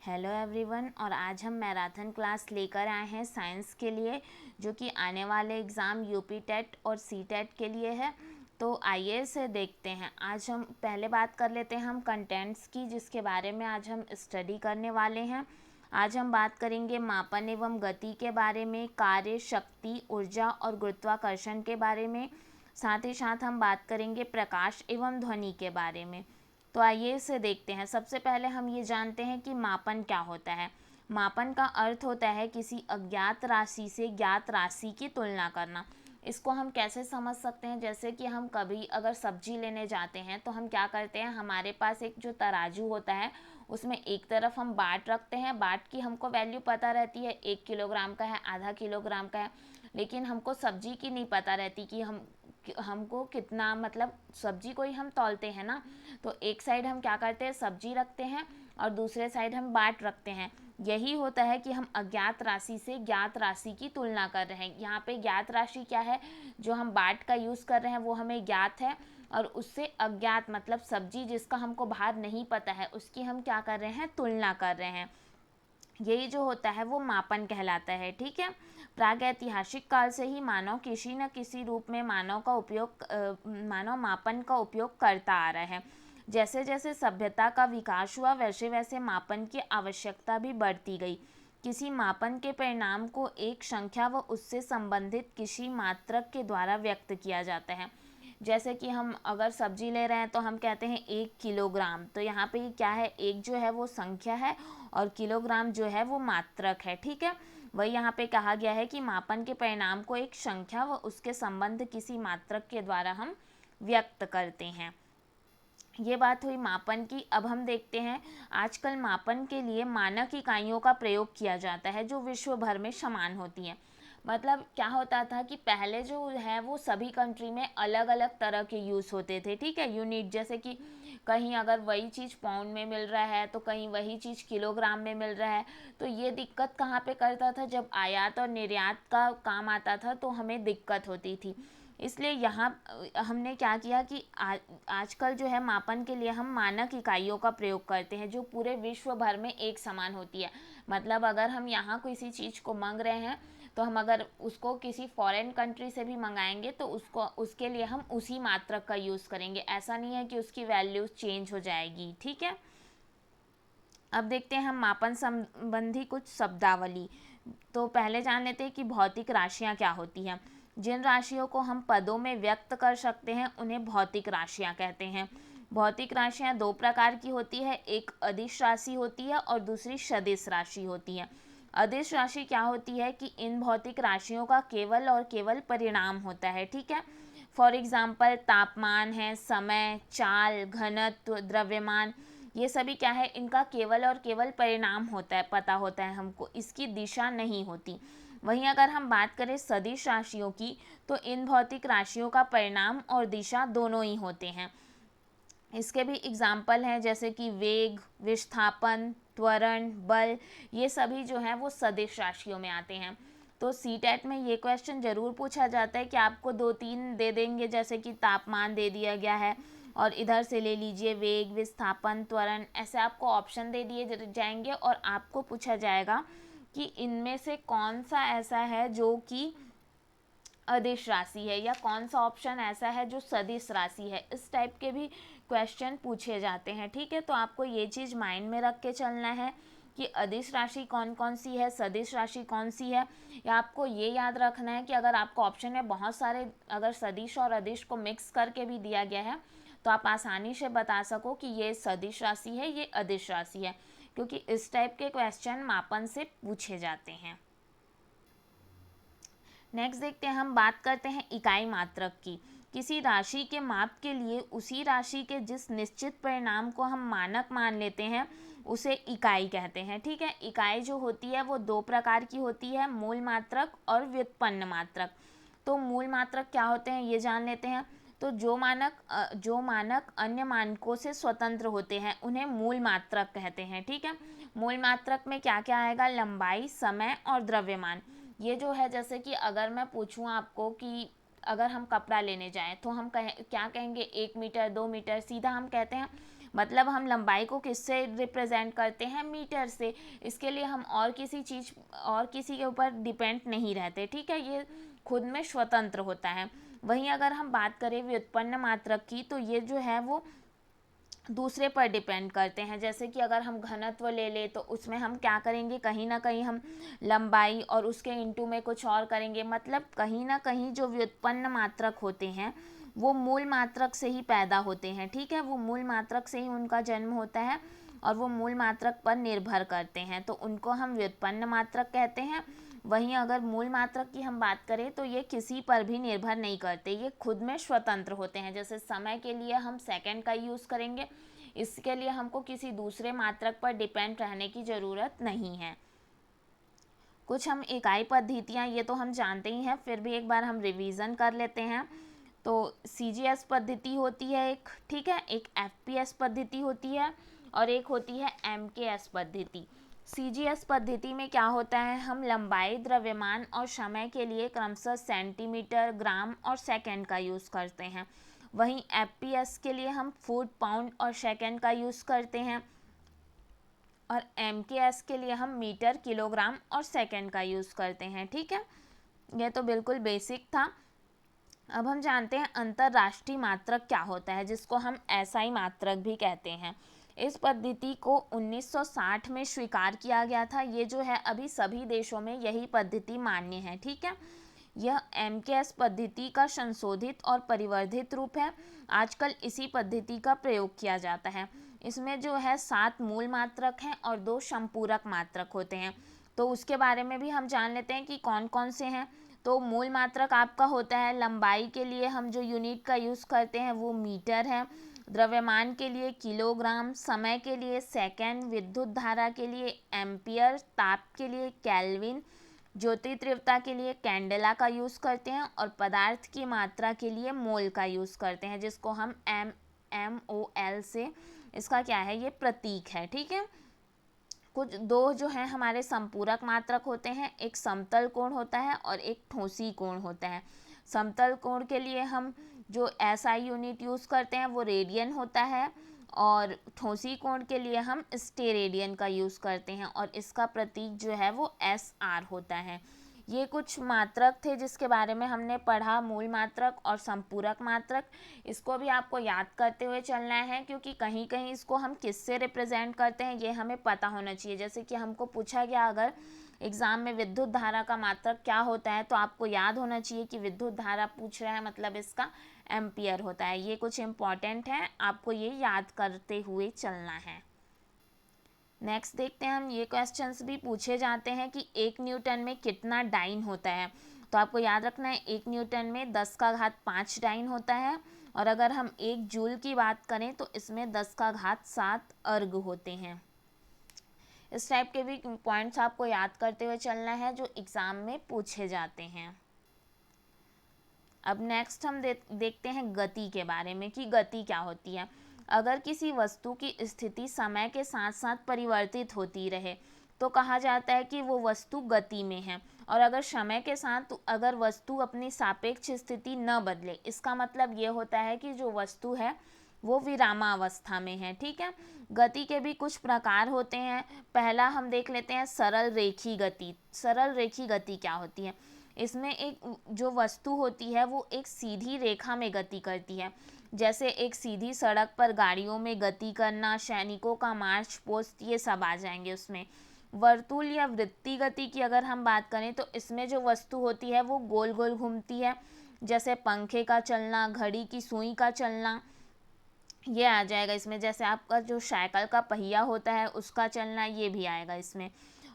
Hello everyone. और आज हम मैराथन क्लास लेकर आए हैं साइंस के लिए, जो कि आने वाले एग्ज़ाम यूपी टेट और सी टेट के लिए है। तो आइए इसे देखते हैं। आज हम पहले बात कर लेते हैं हम कंटेंट्स की, जिसके बारे में आज हम स्टडी करने वाले हैं। आज हम बात करेंगे मापन एवं गति के बारे में, कार्य, शक्ति, ऊर्जा और गुरुत्वाकर्षण के बारे में। साथ ही साथ हम बात करेंगे प्रकाश एवं ध्वनि के बारे में। तो आइए इसे देखते हैं। सबसे पहले हम ये जानते हैं कि मापन क्या होता है। मापन का अर्थ होता है किसी अज्ञात राशि से ज्ञात राशि की तुलना करना। इसको हम कैसे समझ सकते हैं, जैसे कि हम कभी अगर सब्जी लेने जाते हैं तो हम क्या करते हैं, हमारे पास एक जो तराजू होता है उसमें एक तरफ हम बाट रखते हैं। बाट की हमको वैल्यू पता रहती है, 1 किलोग्राम का है, आधा किलोग्राम का है, लेकिन हमको सब्जी की नहीं पता रहती कि हमको कितना, मतलब सब्जी को ही हम तौलते हैं ना। तो एक साइड हम क्या करते हैं, सब्जी रखते हैं और दूसरे साइड हम बाट रखते हैं। यही होता है कि हम अज्ञात राशि से ज्ञात राशि की तुलना कर रहे हैं। यहाँ पे ज्ञात राशि क्या है, जो हम बाट का यूज़ कर रहे हैं वो हमें ज्ञात है, और उससे अज्ञात मतलब सब्जी जिसका हमको भार नहीं पता है उसकी हम क्या कर रहे हैं, तुलना कर रहे हैं। यही जो होता है वो मापन कहलाता है। ठीक है। प्रागैतिहासिक काल से ही मानव किसी न किसी रूप में मानव मापन का उपयोग करता आ रहा है। जैसे जैसे सभ्यता का विकास हुआ वैसे वैसे मापन की आवश्यकता भी बढ़ती गई। किसी मापन के परिणाम को एक संख्या व उससे संबंधित किसी मात्रक के द्वारा व्यक्त किया जाता है। जैसे कि हम अगर सब्जी ले रहे हैं तो हम कहते हैं 1 किलोग्राम। तो यहाँ पे क्या है, एक जो है वो संख्या है और किलोग्राम जो है वो मात्रक है। ठीक है। वही यहाँ पे कहा गया है कि मापन के परिणाम को एक संख्या व उसके संबंध किसी मात्रक के द्वारा हम व्यक्त करते हैं। ये बात हुई मापन की। अब हम देखते हैं आजकल मापन के लिए मानक इकाइयों का प्रयोग किया जाता है जो विश्व भर में समान होती हैं। मतलब क्या होता था कि पहले जो है वो सभी कंट्री में अलग अलग तरह के यूज़ होते थे। ठीक है, यूनिट, जैसे कि कहीं अगर वही चीज़ पाउंड में मिल रहा है तो कहीं वही चीज़ किलोग्राम में मिल रहा है। तो ये दिक्कत कहाँ पे करता था, जब आयात और निर्यात का काम आता था तो हमें दिक्कत होती थी। इसलिए यहाँ हमने क्या किया कि आजकल जो है मापन के लिए हम मानक इकाइयों का प्रयोग करते हैं जो पूरे विश्व भर में एक समान होती है। मतलब अगर हम यहाँ किसी चीज़ को मांग रहे हैं तो हम अगर उसको किसी फॉरेन कंट्री से भी मंगाएंगे तो उसके लिए हम उसी मात्रक का यूज़ करेंगे। ऐसा नहीं है कि उसकी वैल्यूज चेंज हो जाएगी। ठीक है। अब देखते हैं हम मापन संबंधी कुछ शब्दावली। तो पहले जान लेते हैं कि भौतिक राशियाँ क्या होती हैं। जिन राशियों को हम पदों में व्यक्त कर सकते हैं उन्हें भौतिक राशियाँ कहते हैं। भौतिक राशियाँ दो प्रकार की होती है, एक अदिश राशि होती है और दूसरी सदिश राशि होती है। अदिश राशि क्या होती है कि इन भौतिक राशियों का केवल और केवल परिणाम होता है। ठीक है। फॉर एग्जाम्पल तापमान है, समय, चाल, घनत्व, द्रव्यमान, ये सभी क्या है, इनका केवल और केवल परिणाम होता है, पता होता है हमको, इसकी दिशा नहीं होती। वहीं अगर हम बात करें सदिश राशियों की तो इन भौतिक राशियों का परिणाम और दिशा दोनों ही होते हैं। इसके भी एग्जाम्पल हैं जैसे कि वेग, विस्थापन, त्वरण, बल, ये सभी जो हैं वो सदिश राशियों में आते हैं। तो सी टेट में ये क्वेश्चन ज़रूर पूछा जाता है कि आपको 2-3 दे देंगे, जैसे कि तापमान दे दिया गया है और इधर से ले लीजिए वेग, विस्थापन, त्वरण, ऐसे आपको ऑप्शन दे दिए जाएंगे और आपको पूछा जाएगा कि इनमें से कौन सा ऐसा है जो कि अदिश राशि है या कौन सा ऑप्शन ऐसा है जो सदिश राशि है। इस टाइप के भी क्वेश्चन पूछे जाते हैं। ठीक है। तो आपको ये चीज़ माइंड में रख के चलना है कि अदिश राशि कौन कौन सी है, सदिश राशि कौन सी है। या आपको ये याद रखना है कि अगर आपको ऑप्शन में बहुत सारे अगर सदिश और अदिश को मिक्स करके भी दिया गया है तो आप आसानी से बता सको कि ये सदिश राशि है, ये अदिश राशि है, क्योंकि इस टाइप के क्वेश्चन मापन से पूछे जाते हैं। नेक्स्ट देखते हैं, हम बात करते हैं इकाई मात्रक की। किसी राशि के माप के लिए उसी राशि के जिस निश्चित परिणाम को हम मानक मान लेते हैं उसे इकाई कहते हैं। ठीक है। इकाई जो होती है वो दो प्रकार की होती है, मूल मात्रक और व्युत्पन्न मात्रक। तो मूल मात्रक क्या होते हैं ये जान लेते हैं। तो जो मानक अन्य मानकों से स्वतंत्र होते हैं उन्हें मूल मात्रक कहते हैं। ठीक है। मूल मात्रक में क्या क्या आएगा, लंबाई, समय और द्रव्यमान। ये जो है, जैसे कि अगर मैं पूछूं आपको कि अगर हम कपड़ा लेने जाएं तो हम क्या कहेंगे, 1 मीटर, 2 मीटर, सीधा हम कहते हैं मतलब हम लंबाई को किससे रिप्रेजेंट करते हैं, मीटर से। इसके लिए हम और किसी चीज़ और किसी के ऊपर डिपेंड नहीं रहते, ठीक है, ये खुद में स्वतंत्र होता है। वहीं अगर हम बात करें व्युत्पन्न मात्रक की, तो ये जो है वो दूसरे पर डिपेंड करते हैं। जैसे कि अगर हम घनत्व ले लें तो उसमें हम क्या करेंगे, कहीं ना कहीं हम लंबाई और उसके इंटू में कुछ और करेंगे। मतलब कहीं ना कहीं जो व्युत्पन्न मात्रक होते हैं वो मूल मात्रक से ही पैदा होते हैं, ठीक है, वो मूल मात्रक से ही उनका जन्म होता है और वो मूल मात्रक पर निर्भर करते हैं, तो उनको हम व्युत्पन्न मात्रक कहते हैं। वहीं अगर मूल मात्रक की हम बात करें तो ये किसी पर भी निर्भर नहीं करते, ये खुद में स्वतंत्र होते हैं। जैसे समय के लिए हम सेकंड का यूज़ करेंगे, इसके लिए हमको किसी दूसरे मात्रक पर डिपेंड रहने की ज़रूरत नहीं है। कुछ हम इकाई पद्धतियाँ ये तो हम जानते ही हैं, फिर भी एक बार हम रिवीजन कर लेते हैं। तो CGS पद्धति होती है एक, ठीक है, एक FPS पद्धति होती है और एक होती है MKS पद्धति। CGS पद्धति में क्या होता है, हम लंबाई, द्रव्यमान और समय के लिए क्रमशः सेंटीमीटर, ग्राम और सेकंड का यूज़ करते हैं। वहीं FPS के लिए हम फुट, पाउंड और सेकंड का यूज़ करते हैं और MKS के लिए हम मीटर, किलोग्राम और सेकंड का यूज़ करते हैं, ठीक है। यह तो बिल्कुल बेसिक था। अब हम जानते हैं अंतर्राष्ट्रीय मात्रक क्या होता है, जिसको हम SI मात्रक भी कहते हैं। इस पद्धति को 1960 में स्वीकार किया गया था। ये जो है अभी सभी देशों में यही पद्धति मान्य है, ठीक है। यह MKS पद्धति का संशोधित और परिवर्धित रूप है। आजकल इसी पद्धति का प्रयोग किया जाता है। इसमें जो है 7 मूल मात्रक हैं और 2 संपूरक मात्रक होते हैं। तो उसके बारे में भी हम जान लेते हैं कि कौन कौन से हैं। तो मूल मात्रक आपका होता है, लंबाई के लिए हम जो यूनिट का यूज़ करते हैं वो मीटर है, द्रव्यमान के लिए किलोग्राम, समय के लिए सेकेंड, विद्युत धारा के लिए एम्पियर, ताप के लिए केल्विन, ज्योति तीव्रता के लिए कैंडेला का यूज़ करते हैं और पदार्थ की मात्रा के लिए मोल का यूज़ करते हैं, जिसको हम MOL से, इसका क्या है, ये प्रतीक है, ठीक है। कुछ दो जो हैं हमारे संपूरक मात्रक होते हैं, एक समतल कोण होता है और एक ठोसी कोण होता है। समतल कोण के लिए हम जो SI यूनिट यूज़ करते हैं वो रेडियन होता है और ठोसी कोण के लिए हम स्टेरेडियन का यूज़ करते हैं और इसका प्रतीक जो है वो SR होता है। ये कुछ मात्रक थे जिसके बारे में हमने पढ़ा, मूल मात्रक और संपूरक मात्रक। इसको भी आपको याद करते हुए चलना है, क्योंकि कहीं कहीं इसको हम किससे रिप्रेजेंट करते हैं ये हमें पता होना चाहिए। जैसे कि हमको पूछा गया अगर एग्ज़ाम में विद्युत धारा का मात्रक क्या होता है, तो आपको याद होना चाहिए कि विद्युत धारा पूछ रहा है, मतलब इसका एम्पियर होता है। ये कुछ इम्पॉर्टेंट है, आपको ये याद करते हुए चलना है। नेक्स्ट देखते हैं हम, ये क्वेश्चंस भी पूछे जाते हैं कि 1 न्यूटन में कितना डाइन होता है। तो आपको याद रखना है 1 न्यूटन में 10⁵ डाइन होता है और अगर हम 1 जूल की बात करें तो इसमें 10�7 अर्ग होते हैं। इस टाइप के भी पॉइंट्स आपको याद करते हुए चलना है जो एग्ज़ाम में पूछे जाते हैं। अब नेक्स्ट हम देखते हैं गति के बारे में कि गति क्या होती है। अगर किसी वस्तु की स्थिति समय के साथ साथ परिवर्तित होती रहे तो कहा जाता है कि वो वस्तु गति में है, और अगर समय के साथ अगर वस्तु अपनी सापेक्ष स्थिति न बदले, इसका मतलब ये होता है कि जो वस्तु है वो विरामावस्था में है, ठीक है। गति के भी कुछ प्रकार होते हैं। पहला हम देख लेते हैं सरल रेखी गति। सरल रेखी गति क्या होती है, इसमें एक जो वस्तु होती है वो एक सीधी रेखा में गति करती है। जैसे एक सीधी सड़क पर गाड़ियों में गति करना, सैनिकों का मार्च पोस्ट, ये सब आ जाएंगे उसमें। वर्तुल या वृत्तीय गति की अगर हम बात करें तो इसमें जो वस्तु होती है वो गोल गोल घूमती है, जैसे पंखे का चलना, घड़ी की सुई का चलना, ये आ जाएगा इसमें। जैसे आपका जो साइकिल का पहिया होता है उसका चलना, ये भी आएगा इसमें।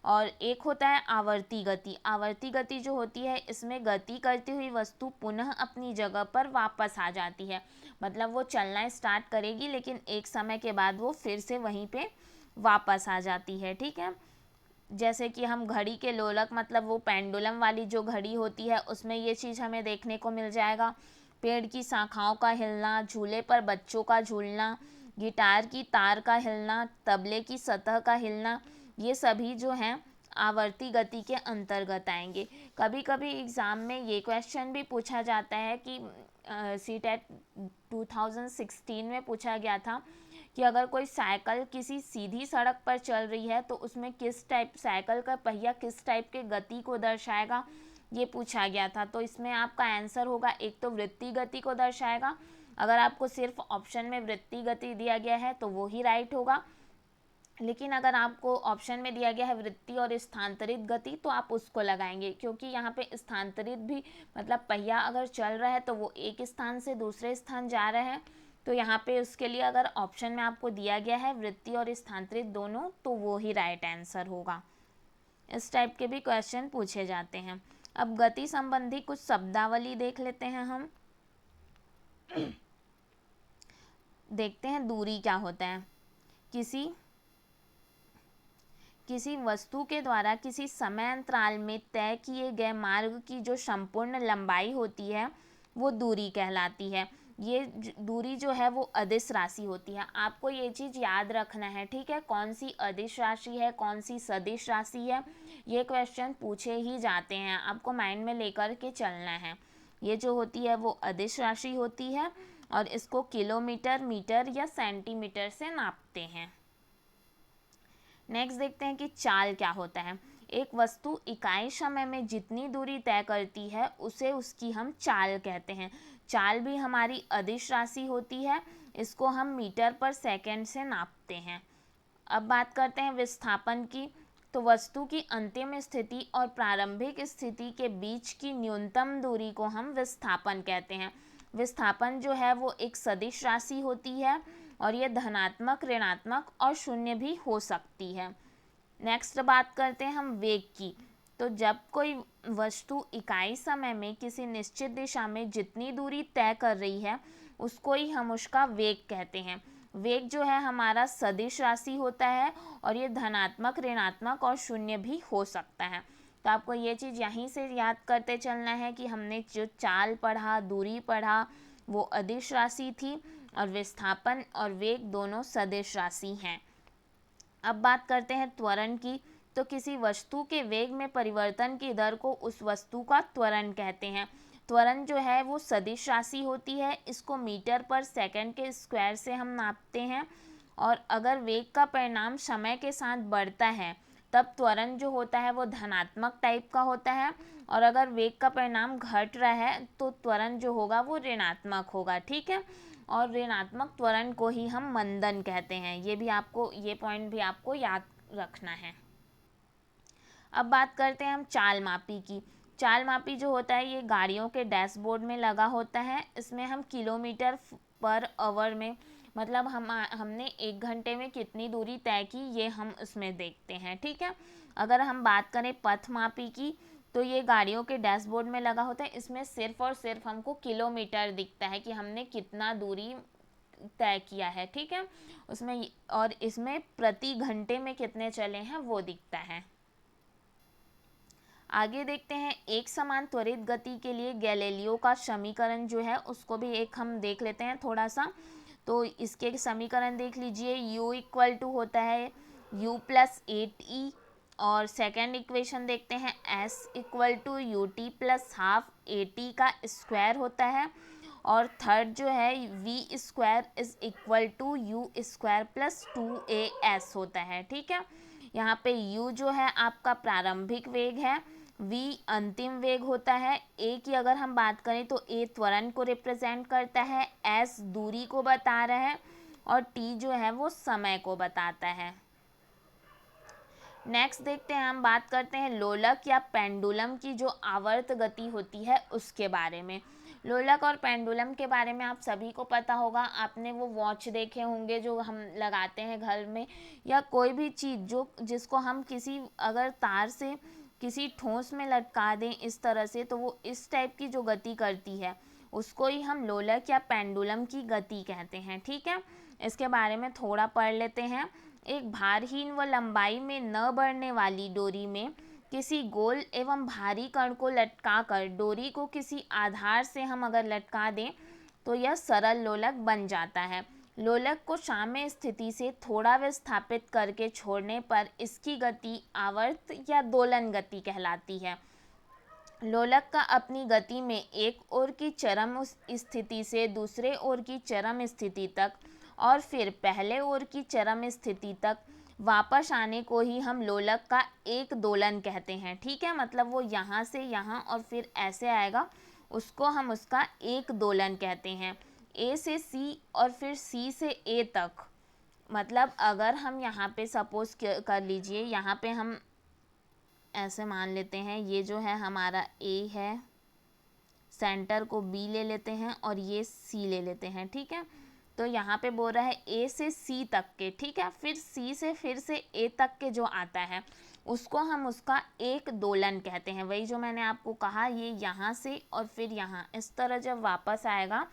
और एक होता है आवर्ती गति। आवर्ती गति जो होती है इसमें गति करती हुई वस्तु पुनः अपनी जगह पर वापस आ जाती है, मतलब वो चलना स्टार्ट करेगी लेकिन एक समय के बाद वो फिर से वहीं पे वापस आ जाती है, ठीक है। जैसे कि हम घड़ी के लोलक, मतलब वो पेंडुलम वाली जो घड़ी होती है उसमें ये चीज़ हमें देखने को मिल जाएगा। पेड़ की शाखाओं का हिलना, झूले पर बच्चों का झूलना, गिटार की तार का हिलना, तबले की सतह का हिलना, ये सभी जो हैं आवर्ती गति के अंतर्गत आएंगे। कभी कभी एग्ज़ाम में ये क्वेश्चन भी पूछा जाता है कि CTET 2016 में पूछा गया था कि अगर कोई साइकिल किसी सीधी सड़क पर चल रही है तो उसमें किस टाइप साइकिल का पहिया किस टाइप के गति को दर्शाएगा, ये पूछा गया था। तो इसमें आपका आंसर होगा एक तो वृत्तीय गति को दर्शाएगा। अगर आपको सिर्फ ऑप्शन में वृत्तीय गति दिया गया है तो वो ही राइट होगा, लेकिन अगर आपको ऑप्शन में दिया गया है वृत्तीय और स्थानांतरित गति तो आप उसको लगाएंगे, क्योंकि यहाँ पे स्थानांतरित भी मतलब पहिया अगर चल रहा है तो वो एक स्थान से दूसरे स्थान जा रहा है, तो यहाँ पे उसके लिए अगर ऑप्शन में आपको दिया गया है वृत्तीय और स्थानांतरित दोनों तो वो ही राइट आंसर होगा। इस टाइप के भी क्वेश्चन पूछे जाते हैं। अब गति संबंधी कुछ शब्दावली देख लेते हैं हम। देखते हैं दूरी क्या होता है। किसी वस्तु के द्वारा किसी समय अंतराल में तय किए गए मार्ग की जो संपूर्ण लंबाई होती है वो दूरी कहलाती है। ये दूरी जो है वो अदिश राशि होती है। आपको ये चीज़ याद रखना है, ठीक है, कौन सी अदिश राशि है कौन सी सदिश राशि है, ये क्वेश्चन पूछे ही जाते हैं, आपको माइंड में लेकर के चलना है। ये जो होती है वो अदिश राशि होती है और इसको किलोमीटर, मीटर या सेंटीमीटर से नापते हैं। नेक्स्ट देखते हैं कि चाल क्या होता है। एक वस्तु इकाई समय में जितनी दूरी तय करती है उसे उसकी हम चाल कहते हैं। चाल भी हमारी अदिश राशि होती है, इसको हम मीटर पर सेकंड से नापते हैं। अब बात करते हैं विस्थापन की। तो वस्तु की अंतिम स्थिति और प्रारंभिक स्थिति के बीच की न्यूनतम दूरी को हम विस्थापन कहते हैं। विस्थापन जो है वो एक सदिश राशि होती है और ये धनात्मक, ऋणात्मक और शून्य भी हो सकती है। नेक्स्ट बात करते हैं हम वेग की। तो जब कोई वस्तु इकाई समय में किसी निश्चित दिशा में जितनी दूरी तय कर रही है उसको ही हम उसका वेग कहते हैं। वेग जो है हमारा सदिश राशि होता है और ये धनात्मक, ऋणात्मक और शून्य भी हो सकता है। तो आपको ये चीज़ यहीं से याद करते चलना है कि हमने जो चाल पढ़ा, दूरी पढ़ा, वो अदिश राशि थी और विस्थापन और वेग दोनों सदिश राशि हैं। अब बात करते हैं त्वरण की। तो किसी वस्तु के वेग में परिवर्तन की दर को उस वस्तु का त्वरण कहते हैं। त्वरण जो है वो सदिश राशि होती है, इसको मीटर पर सेकंड के स्क्वायर से हम नापते हैं। और अगर वेग का परिणाम समय के साथ बढ़ता है तब त्वरण जो होता है वो धनात्मक टाइप का होता है, और अगर वेग का परिणाम घट रहा है तो त्वरण जो होगा वो ऋणात्मक होगा, ठीक है। और ऋणात्मक त्वरण को ही हम मंदन कहते हैं। ये पॉइंट भी आपको याद रखना है। अब बात करते हैं हम चाल मापी की। चाल मापी जो होता है ये गाड़ियों के डैशबोर्ड में लगा होता है। इसमें हम किलोमीटर पर आवर में मतलब हमने 1 घंटे में कितनी दूरी तय की ये हम इसमें देखते हैं, ठीक है। अगर हम बात करें पथ मापी की तो ये गाड़ियों के डैशबोर्ड में लगा होता है। इसमें सिर्फ और सिर्फ हमको किलोमीटर दिखता है कि हमने कितना दूरी तय किया है, ठीक है उसमें, और इसमें प्रति घंटे में कितने चले हैं वो दिखता है। आगे देखते हैं एक समान त्वरित गति के लिए गैलीलियो का समीकरण जो है उसको भी एक हम देख लेते हैं थोड़ा सा। तो इसके समीकरण देख लीजिए। u इक्वल टू होता है u प्लस 8e, और सेकेंड इक्वेशन देखते हैं s equal to u t plus half a t का स्क्वायर होता है, और थर्ड जो है v square is equal to u square plus 2as होता है, ठीक है। यहाँ पे u जो है आपका प्रारंभिक वेग है, v अंतिम वेग होता है, a की अगर हम बात करें तो a त्वरण को रिप्रेजेंट करता है, s दूरी को बता रहा है और t जो है वो समय को बताता है। नेक्स्ट देखते हैं, हम बात करते हैं लोलक या पेंडुलम की जो आवर्त गति होती है उसके बारे में। लोलक और पेंडुलम के बारे में आप सभी को पता होगा। आपने वो वॉच देखे होंगे जो हम लगाते हैं घर में, या कोई भी चीज़ जिसको हम किसी अगर तार से किसी ठोस में लटका दें इस तरह से तो वो इस टाइप की जो गति करती है उसको ही हम लोलक या पेंडुलम की गति कहते हैं, ठीक है। इसके बारे में थोड़ा पढ़ लेते हैं। एक भारहीन व लंबाई में न बढ़ने वाली डोरी में किसी गोल एवं भारी कण को लटकाकर डोरी को किसी आधार से हम अगर लटका दें तो यह सरल लोलक बन जाता है। लोलक को साम्य स्थिति से थोड़ा विस्थापित करके छोड़ने पर इसकी गति आवर्त या दोलन गति कहलाती है। लोलक का अपनी गति में एक ओर की चरम स्थिति से दूसरे ओर की चरम स्थिति तक और फिर पहले ओर की चरम स्थिति तक वापस आने को ही हम लोलक का एक दोलन कहते हैं। ठीक है, मतलब वो यहाँ से यहाँ और फिर ऐसे आएगा, उसको हम उसका एक दोलन कहते हैं। ए से सी और फिर सी से ए तक, मतलब अगर हम यहाँ पे सपोज कर लीजिए, यहाँ पे हम ऐसे मान लेते हैं ये जो है हमारा ए है, सेंटर को बी ले लेते हैं और ये सी ले लेते हैं। ठीक है, तो यहाँ पे बोल रहा है ए से सी तक के, ठीक है, फिर सी से फिर से ए तक के जो आता है उसको हम उसका एक दोलन कहते हैं। वही जो मैंने आपको कहा, ये यहाँ से और फिर यहाँ इस तरह जब वापस आएगा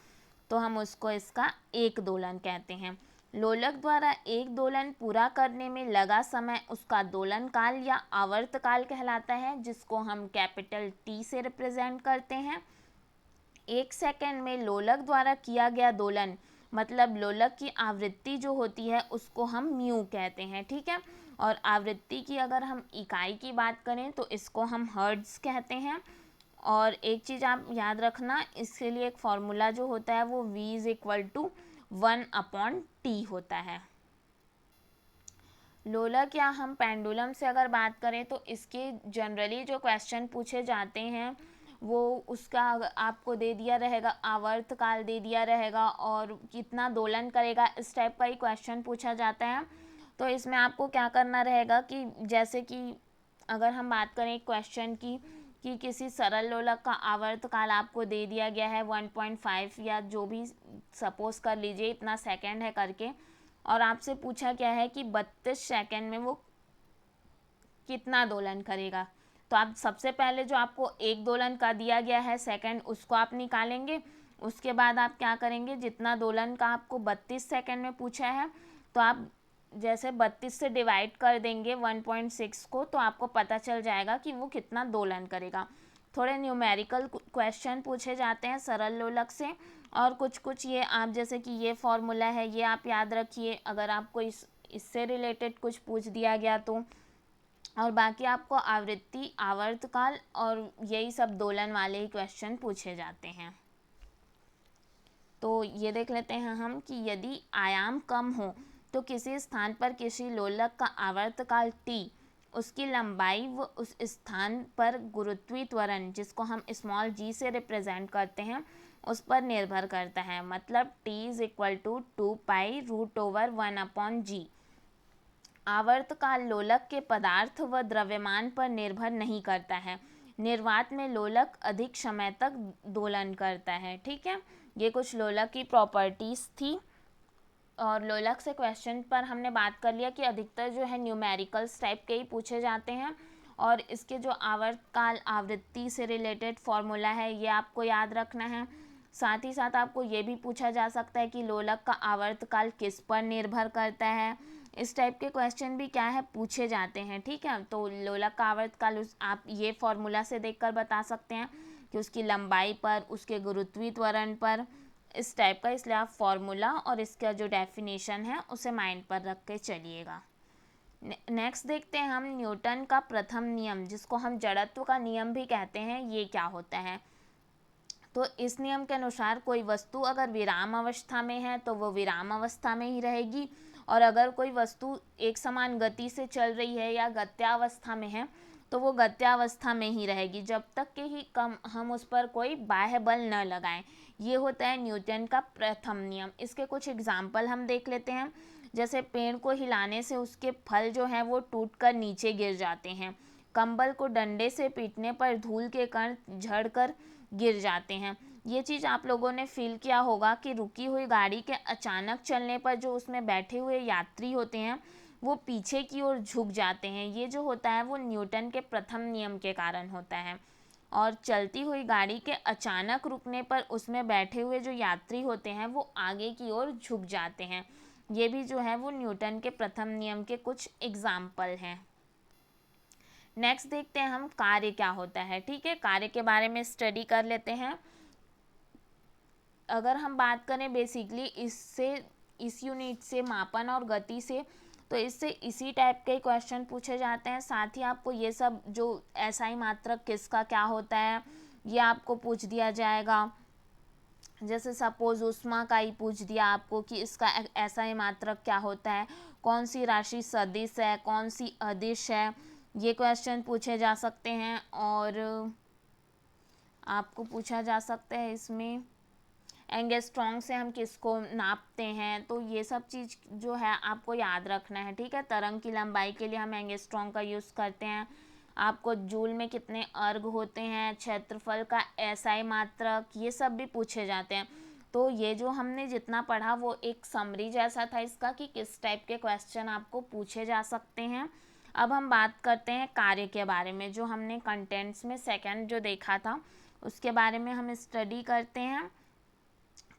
तो हम उसको इसका एक दोलन कहते हैं। लोलक द्वारा एक दोलन पूरा करने में लगा समय उसका दोलन काल या आवर्त काल कहलाता है, जिसको हम कैपिटल टी से रिप्रेजेंट करते हैं। एक सेकंड में लोलक द्वारा किया गया दोलन, मतलब लोलक की आवृत्ति जो होती है उसको हम म्यू कहते हैं। ठीक है, और आवृत्ति की अगर हम इकाई की बात करें तो इसको हम हर्ट्ज कहते हैं। और एक चीज़ आप याद रखना, इसके लिए एक फॉर्मूला जो होता है वो v is equal to 1/t होता है। लोलक या हम पेंडुलम से अगर बात करें तो इसके जनरली जो क्वेश्चन पूछे जाते हैं वो उसका आपको दे दिया रहेगा, आवर्त काल दे दिया रहेगा और कितना दोलन करेगा, इस टाइप का ही क्वेश्चन पूछा जाता है। तो इसमें आपको क्या करना रहेगा कि जैसे कि अगर हम बात करें क्वेश्चन की कि किसी सरल लोलक का आवर्त काल आपको दे दिया गया है 1.5 या जो भी सपोज कर लीजिए इतना सेकंड है करके, और आपसे पूछा क्या है कि 32 सेकंड में वो कितना दोलन करेगा, तो आप सबसे पहले जो आपको एक दोलन का दिया गया है सेकंड उसको आप निकालेंगे। उसके बाद आप क्या करेंगे, जितना दोलन का आपको 32 सेकंड में पूछा है तो आप जैसे 32 से डिवाइड कर देंगे 1.6 को, तो आपको पता चल जाएगा कि वो कितना दोलन करेगा। थोड़े न्यूमेरिकल क्वेश्चन पूछे जाते हैं सरल लोलक से, और कुछ ये आप जैसे कि ये फॉर्मूला है ये आप याद रखिए अगर आपको इससे रिलेटेड कुछ पूछ दिया गया तो, और बाकी आपको आवृत्ति, आवर्तकाल और यही सब दोलन वाले ही क्वेश्चन पूछे जाते हैं। तो ये देख लेते हैं हम कि यदि आयाम कम हो तो किसी स्थान पर किसी लोलक का आवर्तकाल t, उसकी लंबाई व उस स्थान पर गुरुत्वीय त्वरण जिसको हम स्मॉल g से रिप्रेजेंट करते हैं उस पर निर्भर करता है। मतलब t is equal to 2π√1/g। आवर्तकाल लोलक के पदार्थ व द्रव्यमान पर निर्भर नहीं करता है। निर्वात में लोलक अधिक समय तक दोलन करता है। ठीक है, ये कुछ लोलक की प्रॉपर्टीज़ थी। और लोलक से क्वेश्चन पर हमने बात कर लिया कि अधिकतर जो है न्यूमेरिकल्स टाइप के ही पूछे जाते हैं, और इसके जो आवर्तकाल, आवृत्ति से रिलेटेड फॉर्मूला है ये आपको याद रखना है। साथ ही साथ आपको ये भी पूछा जा सकता है कि लोलक का आवर्तकाल किस पर निर्भर करता है। इस टाइप के क्वेश्चन भी क्या है पूछे जाते हैं। ठीक है, तो लोलक का आवर्तकाल आप ये फॉर्मूला से देखकर बता सकते हैं कि उसकी लंबाई पर, उसके गुरुत्वीय त्वरण पर, इस टाइप का। इसलिए आप फॉर्मूला और इसका जो डेफिनेशन है उसे माइंड पर रख के चलिएगा। नेक्स्ट देखते हैं हम न्यूटन का प्रथम नियम, जिसको हम जड़त्व का नियम भी कहते हैं, ये क्या होता है। तो इस नियम के अनुसार कोई वस्तु अगर विराम अवस्था में है तो वो विराम अवस्था में ही रहेगी, और अगर कोई वस्तु एक समान गति से चल रही है या गत्यावस्था में है तो वो गत्यावस्था में ही रहेगी जब तक कि ही कम हम उस पर कोई बाह्य बल न लगाएं। ये होता है न्यूटन का प्रथम नियम। इसके कुछ एग्जाम्पल हम देख लेते हैं। जैसे पेड़ को हिलाने से उसके फल जो हैं वो टूटकर नीचे गिर जाते हैं। कंबल को डंडे से पीटने पर धूल के कण झड़कर गिर जाते हैं। ये चीज़ आप लोगों ने फील किया होगा कि रुकी हुई गाड़ी के अचानक चलने पर जो उसमें बैठे हुए यात्री होते हैं वो पीछे की ओर झुक जाते हैं। ये जो होता है वो न्यूटन के प्रथम नियम के कारण होता है। और चलती हुई गाड़ी के अचानक रुकने पर उसमें बैठे हुए जो यात्री होते हैं वो आगे की ओर झुक जाते हैं। ये भी जो है वो न्यूटन के प्रथम नियम के कुछ एग्जाम्पल हैं। नेक्स्ट देखते हैं हम कार्य क्या होता है। ठीक है, कार्य के बारे में स्टडी कर लेते हैं। अगर हम बात करें बेसिकली इस यूनिट से, मापन और गति से, तो इससे इसी टाइप के क्वेश्चन पूछे जाते हैं। साथ ही आपको ये सब जो SI मात्रक किसका क्या होता है ये आपको पूछ दिया जाएगा। जैसे सपोज ऊष्मा का ही पूछ दिया आपको कि इसका SI मात्रक क्या होता है, कौन सी राशि सदिश है, कौन सी अदिश है, ये क्वेश्चन पूछे जा सकते हैं। और आपको पूछा जा सकता है इसमें एंगस्ट्रॉन्ग से हम किसको नापते हैं, तो ये सब चीज़ जो है आपको याद रखना है, ठीक है। तरंग की लंबाई के लिए हम एंगस्ट्रॉन्ग का यूज़ करते हैं। आपको जूल में कितने अर्ग होते हैं, क्षेत्रफल का SI मात्रक, ये सब भी पूछे जाते हैं। तो ये जो हमने जितना पढ़ा वो एक समरी जैसा था इसका कि किस टाइप के क्वेश्चन आपको पूछे जा सकते हैं। अब हम बात करते हैं कार्य के बारे में। जो हमने कंटेंट्स में सेकंड जो देखा था उसके बारे में हम स्टडी करते हैं।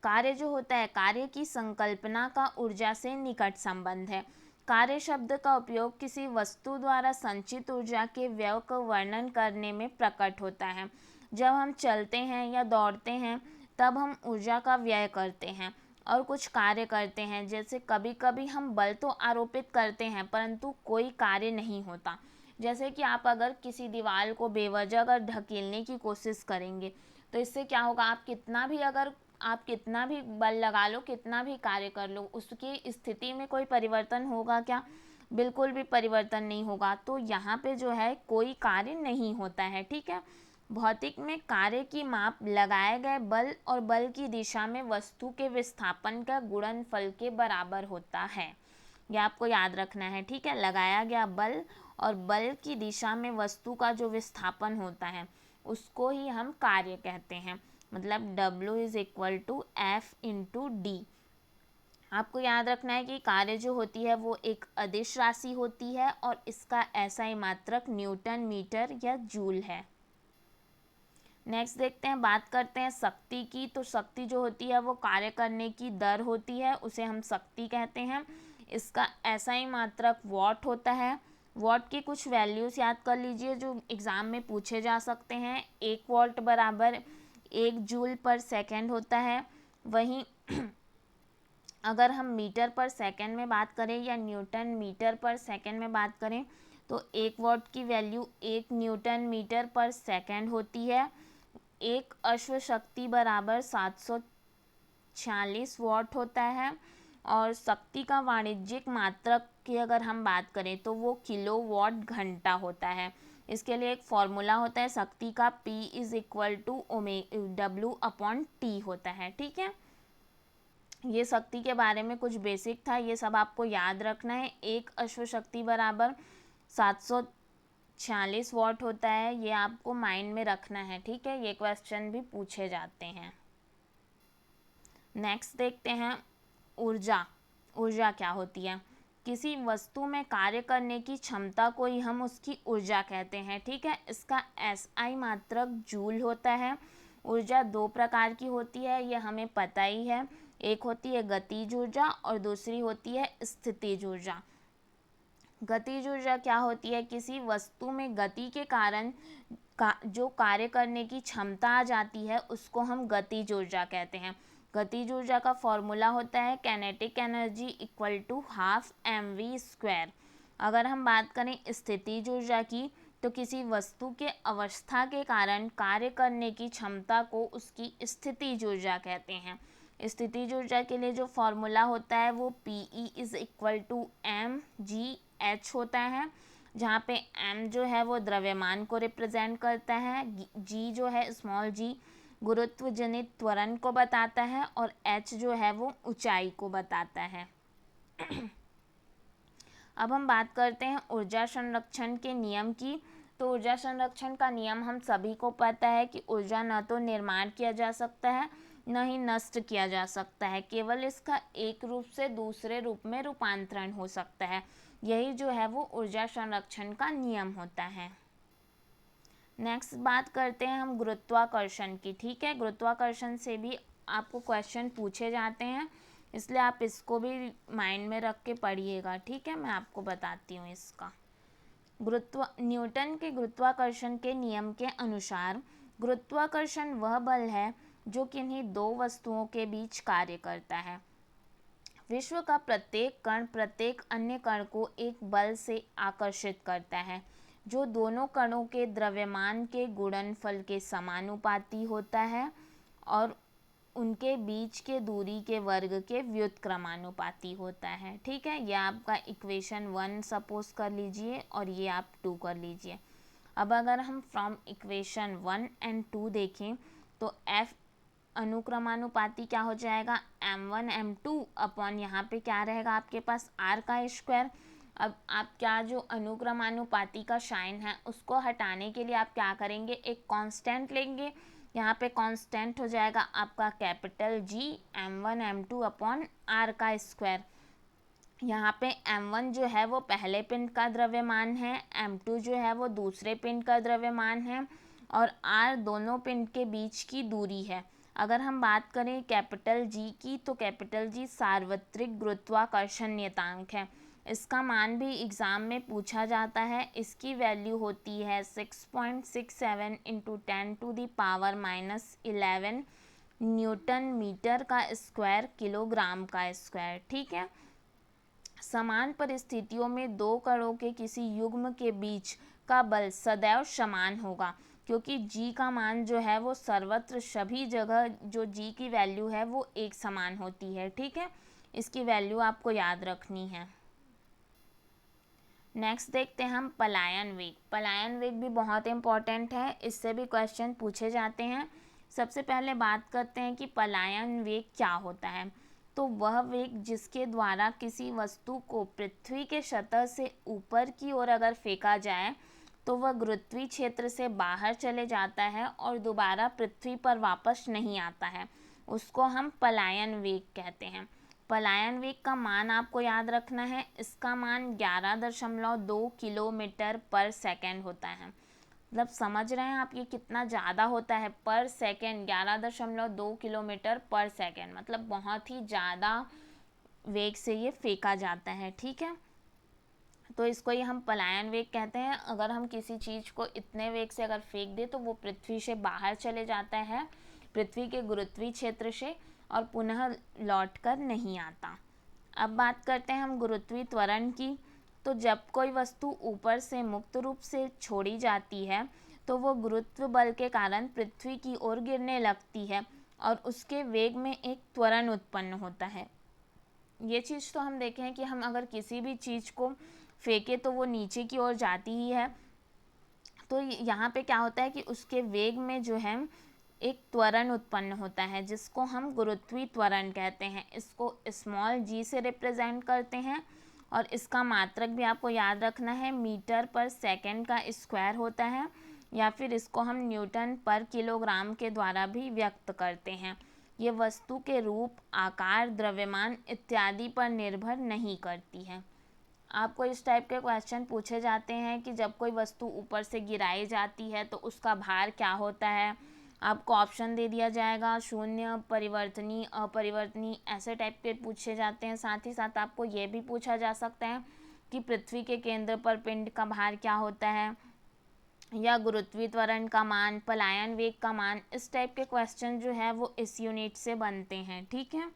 कार्य जो होता है, कार्य की संकल्पना का ऊर्जा से निकट संबंध है। कार्य शब्द का उपयोग किसी वस्तु द्वारा संचित ऊर्जा के व्यय का वर्णन करने में प्रकट होता है। जब हम चलते हैं या दौड़ते हैं तब हम ऊर्जा का व्यय करते हैं और कुछ कार्य करते हैं। जैसे कभी कभी हम बल तो आरोपित करते हैं परंतु कोई कार्य नहीं होता। जैसे कि आप अगर किसी दीवार को बेवजह अगर ढकेलने की कोशिश करेंगे तो इससे क्या होगा, आप कितना भी बल लगा लो, कितना भी कार्य कर लो, उसकी स्थिति में कोई परिवर्तन होगा क्या? बिल्कुल भी परिवर्तन नहीं होगा। तो यहाँ पे जो है कोई कार्य नहीं होता है, ठीक है। भौतिक में कार्य की माप लगाए गए बल और बल की दिशा में वस्तु के विस्थापन का गुणनफल के बराबर होता है। यह आपको याद रखना है, ठीक है। लगाया गया बल और बल की दिशा में वस्तु का जो विस्थापन होता है उसको ही हम कार्य कहते हैं। मतलब W is equal to F into D. आपको याद रखना है कि कार्य जो होती है वो एक अदिश राशि होती है और इसका SI मात्रक न्यूटन मीटर या जूल है। नेक्स्ट देखते हैं, बात करते हैं शक्ति की। तो शक्ति जो होती है वो कार्य करने की दर होती है, उसे हम शक्ति कहते हैं। इसका SI मात्रक वॉट होता है। वॉट की कुछ वैल्यूज़ याद कर लीजिए जो एग्ज़ाम में पूछे जा सकते हैं। 1 वॉट बराबर 1 जूल पर सेकेंड होता है। वहीं अगर हम मीटर पर सेकेंड में बात करें या न्यूटन मीटर पर सेकेंड में बात करें तो 1 वॉट की वैल्यू 1 न्यूटन मीटर पर सेकेंड होती है। एक अश्व शक्ति बराबर 746 वॉट होता है। और शक्ति का वाणिज्यिक मात्रक की अगर हम बात करें तो वो किलोवाट घंटा होता है। इसके लिए एक फॉर्मूला होता है शक्ति का, P is equal to W/T होता है, ठीक है। ये शक्ति के बारे में कुछ बेसिक था, ये सब आपको याद रखना है। एक अश्व शक्ति बराबर 746 वॉट होता है, ये आपको माइंड में रखना है, ठीक है। ये क्वेश्चन भी पूछे जाते हैं। नेक्स्ट देखते हैं ऊर्जा। ऊर्जा क्या होती है? किसी वस्तु में कार्य करने की क्षमता को ही हम उसकी ऊर्जा कहते हैं, ठीक है। इसका SI मात्रक जूल होता है। ऊर्जा 2 प्रकार की होती है, ये हमें पता ही है। एक होती है गतिज ऊर्जा और दूसरी होती है स्थितिज ऊर्जा। गतिज ऊर्जा क्या होती है? किसी वस्तु में गति के कारण जो कार्य करने की क्षमता आ जाती है उसको हम गतिज ऊर्जा कहते हैं। गतिज ऊर्जा का फॉर्मूला होता है kinetic energy equal to half mv²। अगर हम बात करें स्थितिज ऊर्जा की तो किसी वस्तु के अवस्था के कारण कार्य करने की क्षमता को उसकी स्थितिज ऊर्जा कहते हैं। स्थितिज ऊर्जा के लिए जो फॉर्मूला होता है वो PE is equal to mgh होता है, जहाँ पे m जो है वो द्रव्यमान को रिप्रेजेंट करता है, g जो है स्मॉल g गुरुत्व जनित त्वरण को बताता है और h जो है वो ऊंचाई को बताता है। अब हम बात करते हैं ऊर्जा संरक्षण के नियम की। तो ऊर्जा संरक्षण का नियम हम सभी को पता है कि ऊर्जा न तो निर्माण किया जा सकता है न ही नष्ट किया जा सकता है, केवल इसका एक रूप से दूसरे रूप में रूपांतरण हो सकता है। यही जो है वो ऊर्जा संरक्षण का नियम होता है। नेक्स्ट बात करते हैं हम गुरुत्वाकर्षण की, ठीक है। गुरुत्वाकर्षण से भी आपको क्वेश्चन पूछे जाते हैं, इसलिए आप इसको भी माइंड में रख के पढ़िएगा, ठीक है। मैं आपको बताती हूँ इसका। न्यूटन के गुरुत्वाकर्षण के नियम के अनुसार गुरुत्वाकर्षण वह बल है जो किन्हीं दो वस्तुओं के बीच कार्य करता है। विश्व का प्रत्येक कण प्रत्येक अन्य कण को एक बल से आकर्षित करता है जो दोनों कणों के द्रव्यमान के गुणनफल के समानुपाती होता है और उनके बीच के दूरी के वर्ग के व्युत्क्रमानुपाती होता है। ठीक है, ये आपका इक्वेशन 1 सपोज कर लीजिए और ये आप 2 कर लीजिए। अब अगर हम फ्रॉम इक्वेशन 1 एंड 2 देखें तो F अनुक्रमानुपाती क्या हो जाएगा, m1 m2 अपॉन यहाँ पे क्या रहेगा आपके पास r का स्क्वायर। अब आप क्या जो अनुक्रमानुपाती का साइन है उसको हटाने के लिए आप क्या करेंगे, एक कांस्टेंट लेंगे। यहाँ पे कांस्टेंट हो जाएगा आपका capital G m1 m2 upon r का स्क्वायर। यहाँ पे m1 जो है वो पहले पिंड का द्रव्यमान है, m2 जो है वो दूसरे पिंड का द्रव्यमान है और r दोनों पिंड के बीच की दूरी है। अगर हम बात करें कैपिटल G की तो कैपिटल G सार्वत्रिक गुरुत्वाकर्षण नियतांक है। इसका मान भी एग्ज़ाम में पूछा जाता है। इसकी वैल्यू होती है 6.67 इंटू 10⁻⁻11 न्यूटन मीटर का स्क्वायर किलोग्राम का स्क्वायर। ठीक है, समान परिस्थितियों में दो कणों के किसी युग्म के बीच का बल सदैव समान होगा, क्योंकि G का मान जो है वो सर्वत्र सभी जगह जो G की वैल्यू है वो एक समान होती है। ठीक है, इसकी वैल्यू आपको याद रखनी है। नेक्स्ट देखते हैं हम पलायन वेग। पलायन वेग भी बहुत इंपॉर्टेंट है, इससे भी क्वेश्चन पूछे जाते हैं। सबसे पहले बात करते हैं कि पलायन वेग क्या होता है। तो वह वेग जिसके द्वारा किसी वस्तु को पृथ्वी के सतह से ऊपर की ओर अगर फेंका जाए तो वह गुरुत्वीय क्षेत्र से बाहर चले जाता है और दोबारा पृथ्वी पर वापस नहीं आता है, उसको हम पलायन वेग कहते हैं। पलायन वेग का मान आपको याद रखना है, इसका मान 11.2 किलोमीटर पर सेकेंड होता है। मतलब समझ रहे हैं आप ये कितना ज़्यादा होता है, पर सेकेंड 11.2 किलोमीटर पर सेकेंड, मतलब बहुत ही ज़्यादा वेग से ये फेंका जाता है। ठीक है, तो इसको ही हम पलायन वेग कहते हैं। अगर हम किसी चीज़ को इतने वेग से अगर फेंक दें तो वो पृथ्वी से बाहर चले जाता है, पृथ्वी के गुरुत्वीय क्षेत्र से, और पुनः लौट कर नहीं आता। अब बात करते हैं हम गुरुत्वीय त्वरण की। तो जब कोई वस्तु ऊपर से मुक्त रूप से छोड़ी जाती है तो वो गुरुत्व बल के कारण पृथ्वी की ओर गिरने लगती है और उसके वेग में एक त्वरण उत्पन्न होता है। ये चीज़ तो हम देखें कि हम अगर किसी भी चीज़ को फेंके तो वो नीचे की ओर जाती ही है। तो यहाँ पे क्या होता है कि उसके वेग में जो है एक त्वरण उत्पन्न होता है जिसको हम गुरुत्वीय त्वरण कहते हैं। इसको स्मॉल g से रिप्रेजेंट करते हैं और इसका मात्रक भी आपको याद रखना है, मीटर पर सेकंड का स्क्वायर होता है, या फिर इसको हम न्यूटन पर किलोग्राम के द्वारा भी व्यक्त करते हैं। ये वस्तु के रूप, आकार, द्रव्यमान इत्यादि पर निर्भर नहीं करती है। आपको इस टाइप के क्वेश्चन पूछे जाते हैं कि जब कोई वस्तु ऊपर से गिराई जाती है तो उसका भार क्या होता है। आपको ऑप्शन दे दिया जाएगा, शून्य, परिवर्तनीय, अपरिवर्तनीय, ऐसे टाइप के पूछे जाते हैं। साथ ही साथ आपको ये भी पूछा जा सकता है कि पृथ्वी के केंद्र पर पिंड का भार क्या होता है, या गुरुत्वीय त्वरण का मान, पलायन वेग का मान। इस टाइप के क्वेश्चन जो है वो इस यूनिट से बनते हैं। ठीक है,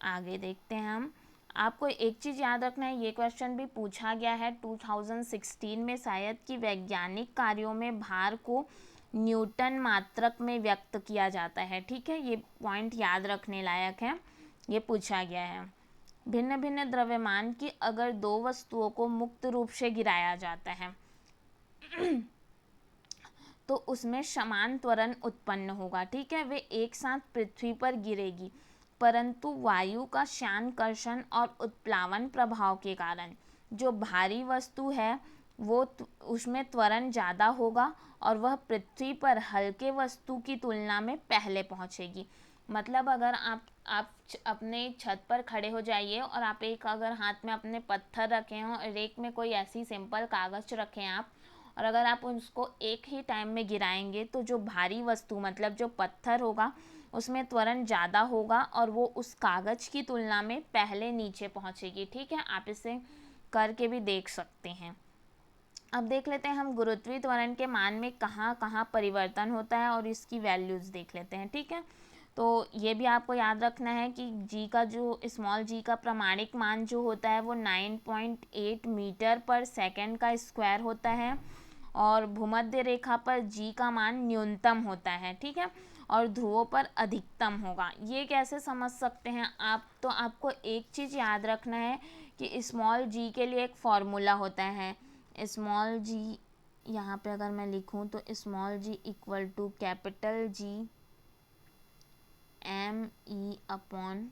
आगे देखते हैं हम। आपको एक चीज़ याद रखना है, ये क्वेश्चन भी पूछा गया है 2016 में शायद, कि वैज्ञानिक कार्यों में भार को न्यूटन मात्रक में व्यक्त किया जाता है। ठीक है, ये पॉइंट याद रखने लायक है, ये पूछा गया है। भिन्न भिन्न द्रव्यमान की अगर दो वस्तुओं को मुक्त रूप से गिराया जाता है तो उसमें समान त्वरण उत्पन्न होगा। ठीक है, वे एक साथ पृथ्वी पर गिरेगी, परंतु वायु का श्यानकर्षण और उत्प्लावन प्रभाव के कारण जो भारी वस्तु है वो उसमें त्वरण ज़्यादा होगा और वह पृथ्वी पर हल्के वस्तु की तुलना में पहले पहुंचेगी। मतलब अगर आप अपने छत पर खड़े हो जाइए और आप एक अगर हाथ में अपने पत्थर रखे हों और एक में कोई ऐसी सिंपल कागज़ रखें आप, और अगर आप उसको एक ही टाइम में गिराएंगे तो जो भारी वस्तु मतलब जो पत्थर होगा उसमें त्वरण ज़्यादा होगा और वो उस कागज़ की तुलना में पहले नीचे पहुंचेगी। ठीक है, आप इसे करके भी देख सकते हैं। अब देख लेते हैं हम गुरुत्वीय त्वरण के मान में कहाँ कहाँ परिवर्तन होता है और इसकी वैल्यूज़ देख लेते हैं। ठीक है, तो ये भी आपको याद रखना है कि जी का जो स्मॉल जी का प्रमाणिक मान जो होता है वो 9.8 मीटर पर सेकंड का स्क्वायर होता है और भूमध्य रेखा पर जी का मान न्यूनतम होता है। ठीक है, और ध्रुवों पर अधिकतम होगा। ये कैसे समझ सकते हैं आप? तो आपको एक चीज़ याद रखना है कि स्मॉल जी के लिए एक फॉर्मूला होता है। स्मॉल जी यहाँ पे अगर मैं लिखूँ तो small G equal to capital G M E upon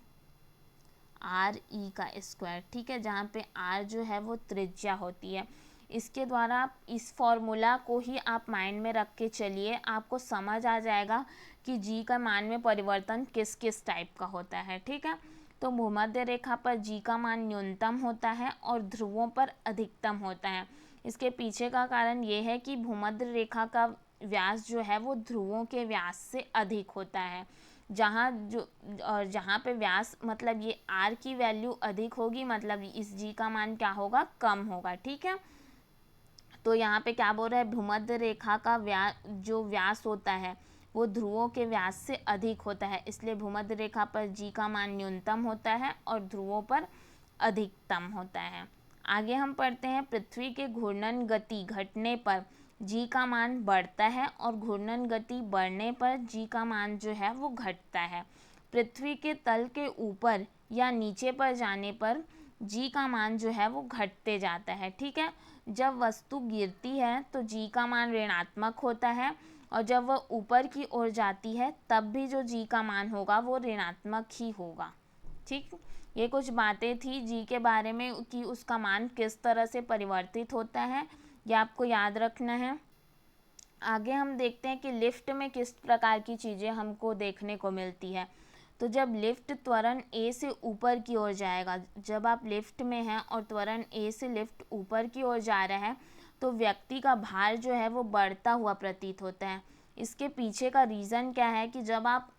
R E का स्क्वायर, ठीक है, जहाँ पे आर जो है वो त्रिज्या होती है। इसके द्वारा आप इस फॉर्मूला को ही आप माइंड में रख के चलिए, आपको समझ आ जाएगा कि जी का मान में परिवर्तन किस किस टाइप का होता है, ठीक है। तो भूमध्य रेखा पर जी का मान न्यूनतम होता है और ध्रुवों पर अधिकतम होता है। इसके पीछे का कारण ये है कि भूमध्य रेखा का व्यास जो है वो ध्रुवों के व्यास से अधिक होता है। जहाँ पे व्यास मतलब ये आर की वैल्यू अधिक होगी, मतलब इस जी का मान क्या होगा, कम होगा, ठीक है। तो यहाँ पे क्या बोल रहा है, भूमध्य रेखा का जो व्यास होता है वो ध्रुवों के व्यास से अधिक होता है, इसलिए भूमध्य रेखा पर जी का मान न्यूनतम होता है और ध्रुवों पर अधिकतम होता है। आगे हम पढ़ते हैं, पृथ्वी के घूर्णन गति घटने पर जी का मान बढ़ता है और घूर्णन गति बढ़ने पर जी का मान जो है वो घटता है। पृथ्वी के तल के ऊपर या नीचे पर जाने पर जी का मान जो है वो घटते जाता है, ठीक है। जब वस्तु गिरती है तो जी का मान ऋणात्मक होता है और जब वह ऊपर की ओर जाती है तब भी जो जी का मान होगा वो ऋणात्मक ही होगा, ठीक। ये कुछ बातें थी जी के बारे में कि उसका मान किस तरह से परिवर्तित होता है, ये आपको याद रखना है। आगे हम देखते हैं कि लिफ्ट में किस प्रकार की चीज़ें हमको देखने को मिलती है। तो जब लिफ्ट त्वरण ए से ऊपर की ओर जाएगा, जब आप लिफ्ट में हैं और त्वरण ए से लिफ्ट ऊपर की ओर जा रहा है तो व्यक्ति का भार जो है वो बढ़ता हुआ प्रतीत होता है। इसके पीछे का रीज़न क्या है कि जब आप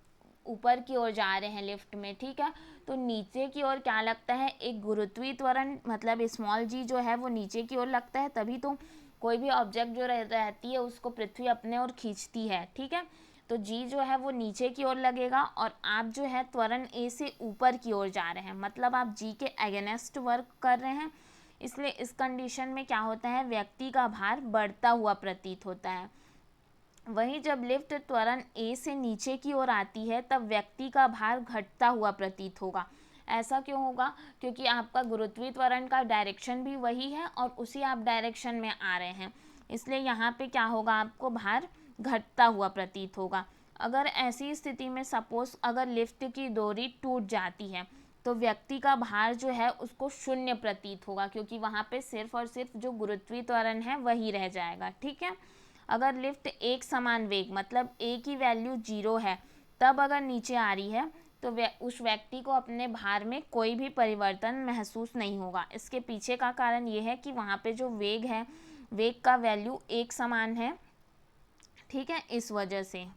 ऊपर की ओर जा रहे हैं लिफ्ट में, ठीक है, तो नीचे की ओर क्या लगता है, एक गुरुत्वीय त्वरण मतलब स्मॉल जी जो है वो नीचे की ओर लगता है, तभी तो कोई भी ऑब्जेक्ट जो रहती है उसको पृथ्वी अपने ओर खींचती है, ठीक है। तो जी जो है वो नीचे की ओर लगेगा और आप जो है त्वरण ए से ऊपर की ओर जा रहे हैं, मतलब आप जी के अगेंस्ट वर्क कर रहे हैं, इसलिए इस कंडीशन में क्या होता है, व्यक्ति का भार बढ़ता हुआ प्रतीत होता है। वहीं जब लिफ्ट त्वरण ए से नीचे की ओर आती है तब व्यक्ति का भार घटता हुआ प्रतीत होगा। ऐसा क्यों होगा, क्योंकि आपका गुरुत्वीय त्वरण का डायरेक्शन भी वही है और उसी आप डायरेक्शन में आ रहे हैं, इसलिए यहाँ पे क्या होगा, आपको भार घटता हुआ प्रतीत होगा। अगर ऐसी स्थिति में सपोज अगर लिफ्ट की डोरी टूट जाती है तो व्यक्ति का भार जो है उसको शून्य प्रतीत होगा, क्योंकि वहाँ पे सिर्फ और सिर्फ जो गुरुत्वीय त्वरण है वही रह जाएगा, ठीक है। अगर लिफ्ट एक समान वेग मतलब ए की वैल्यू 0 है तब अगर नीचे आ रही है तो उस व्यक्ति को अपने भार में कोई भी परिवर्तन महसूस नहीं होगा। इसके पीछे का कारण ये है कि वहाँ पे जो वेग है, वेग का वैल्यू एक समान है, ठीक है, इस वजह से।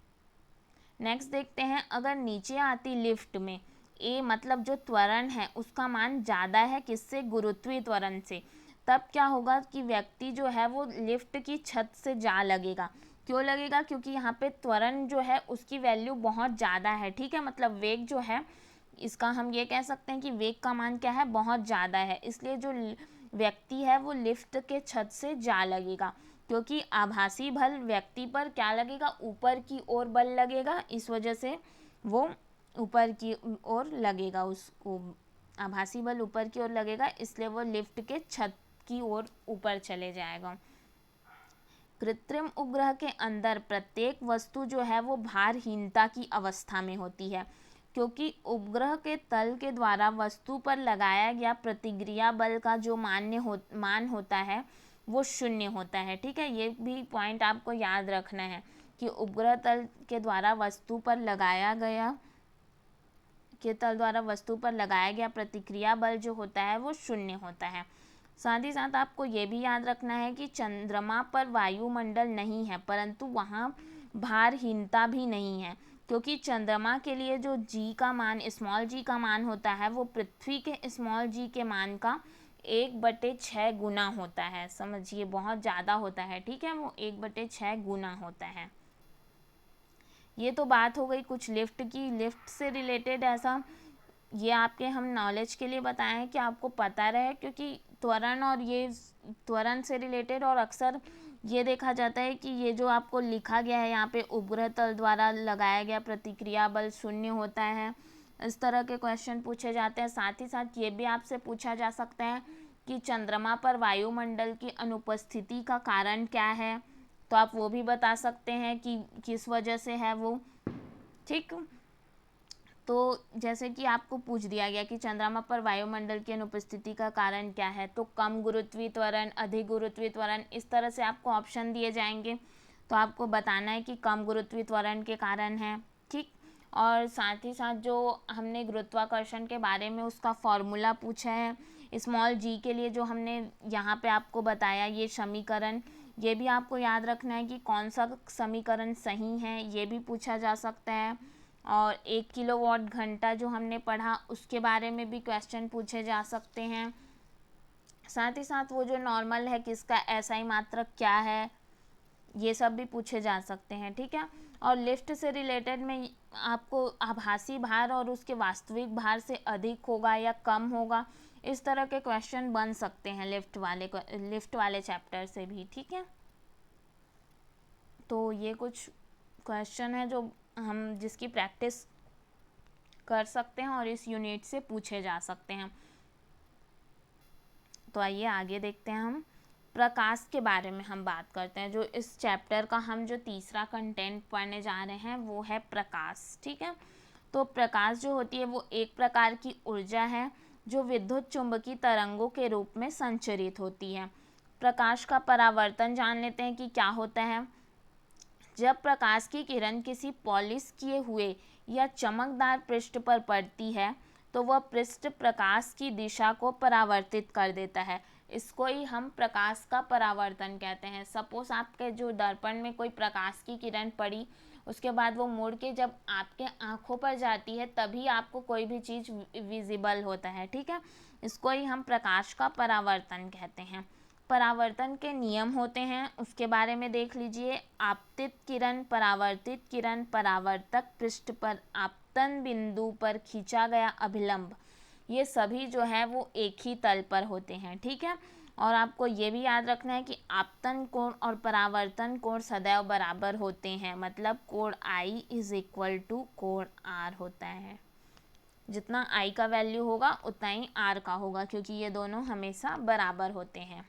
नेक्स्ट देखते हैं, अगर नीचे आती लिफ्ट में ए मतलब जो त्वरण है उसका मान ज़्यादा है किससे, गुरुत्वीय त्वरण से, तब क्या होगा कि व्यक्ति जो है वो लिफ्ट की छत से जा लगेगा। क्यों लगेगा, क्योंकि यहाँ पे त्वरण जो है उसकी वैल्यू बहुत ज़्यादा है, ठीक है, मतलब वेग जो है इसका हम ये कह सकते हैं कि वेग का मान क्या है, बहुत ज़्यादा है, इसलिए जो व्यक्ति है वो लिफ्ट के छत से जा लगेगा, क्योंकि आभासी बल व्यक्ति पर क्या लगेगा, ऊपर की ओर बल लगेगा, इस वजह से वो ऊपर की ओर लगेगा, उसको आभासी बल ऊपर की ओर लगेगा, इसलिए वो लिफ्ट के छत की ओर ऊपर चले जाएगा। कृत्रिम उपग्रह के अंदर प्रत्येक वस्तु जो है वो भारहीनता की अवस्था में होती है, क्योंकि उपग्रह के तल के द्वारा वस्तु पर लगाया गया प्रतिक्रिया बल का जो मान होता है वो शून्य होता है, ठीक है। ये भी पॉइंट आपको याद रखना है कि उपग्रह तल के द्वारा वस्तु पर लगाया गया प्रतिक्रिया बल जो होता है वो शून्य होता है। साथ ही साथ आपको ये भी याद रखना है कि चंद्रमा पर वायुमंडल नहीं है, परंतु वहाँ भारहीनता भी नहीं है, क्योंकि चंद्रमा के लिए जो जी का मान स्मॉल जी का मान होता है वो पृथ्वी के स्मॉल जी के मान का 1/6 गुना होता है, समझिए बहुत ज़्यादा होता है, ठीक है, वो 1/6 गुना होता है। ये तो बात हो गई कुछ लिफ्ट की, लिफ्ट से रिलेटेड ऐसा ये आपके हम नॉलेज के लिए बताएं हैं कि आपको पता रहे, क्योंकि त्वरण और ये त्वरण से रिलेटेड और अक्सर ये देखा जाता है कि ये जो आपको लिखा गया है यहाँ पे उपग्रह तल द्वारा लगाया गया प्रतिक्रिया बल शून्य होता है। इस तरह के क्वेश्चन पूछे जाते हैं। साथ ही साथ ये भी आपसे पूछा जा सकता है कि चंद्रमा पर वायुमंडल की अनुपस्थिति का कारण क्या है, तो आप वो भी बता सकते हैं कि किस वजह से है वो। ठीक, तो जैसे कि आपको पूछ दिया गया कि चंद्रमा पर वायुमंडल की अनुपस्थिति का कारण क्या है, तो कम गुरुत्वीय त्वरण, अधिक गुरुत्वीय त्वरण, इस तरह से आपको ऑप्शन दिए जाएंगे। तो आपको बताना है कि कम गुरुत्वीय त्वरण के कारण है। ठीक, और साथ ही साथ जो हमने गुरुत्वाकर्षण के बारे में उसका फॉर्मूला पूछा है स्मॉल जी के लिए, जो हमने यहाँ पे आपको बताया ये समीकरण, ये भी आपको याद रखना है कि कौन सा समीकरण सही है, ये भी पूछा जा सकता है। और 1 किलोवाट घंटा जो हमने पढ़ा उसके बारे में भी क्वेश्चन पूछे जा सकते हैं। साथ ही साथ वो जो नॉर्मल है किसका एसआई मात्रक क्या है, ये सब भी पूछे जा सकते हैं। ठीक है, और लिफ्ट से रिलेटेड में आपको आभासी भार और उसके वास्तविक भार से अधिक होगा या कम होगा, इस तरह के क्वेश्चन बन सकते हैं लिफ्ट वाले चैप्टर से भी। ठीक है, तो ये कुछ क्वेश्चन है जो हम जिसकी प्रैक्टिस कर सकते हैं और इस यूनिट से पूछे जा सकते हैं। तो आइए आगे देखते हैं। हम प्रकाश के बारे में हम बात करते हैं। जो इस चैप्टर का हम जो तीसरा कंटेंट पढ़ने जा रहे हैं वो है प्रकाश। ठीक है, तो प्रकाश जो होती है वो एक प्रकार की ऊर्जा है जो विद्युत चुंबकीय तरंगों के रूप में संचरित होती है। प्रकाश का परावर्तन जान लेते हैं कि क्या होता है। जब प्रकाश की किरण किसी पॉलिश किए हुए या चमकदार पृष्ठ पर पड़ती है तो वह पृष्ठ प्रकाश की दिशा को परावर्तित कर देता है। इसको ही हम प्रकाश का परावर्तन कहते हैं। सपोज आपके जो दर्पण में कोई प्रकाश की किरण पड़ी, उसके बाद वो मुड़ के जब आपके आँखों पर जाती है तभी आपको कोई भी चीज़ विजिबल होता है। ठीक है, इसको ही हम प्रकाश का परावर्तन कहते हैं। परावर्तन के नियम होते हैं, उसके बारे में देख लीजिए। आपतित किरण, परावर्तित किरण, परावर्तक पृष्ठ पर आपतन बिंदु पर खींचा गया अभिलंब, ये सभी जो है वो एक ही तल पर होते हैं। ठीक है, और आपको ये भी याद रखना है कि आपतन कोण और परावर्तन कोण सदैव बराबर होते हैं, मतलब कोण I इज इक्वल टू कोण R होता है। जितना I का वैल्यू होगा उतना ही R का होगा, क्योंकि ये दोनों हमेशा बराबर होते हैं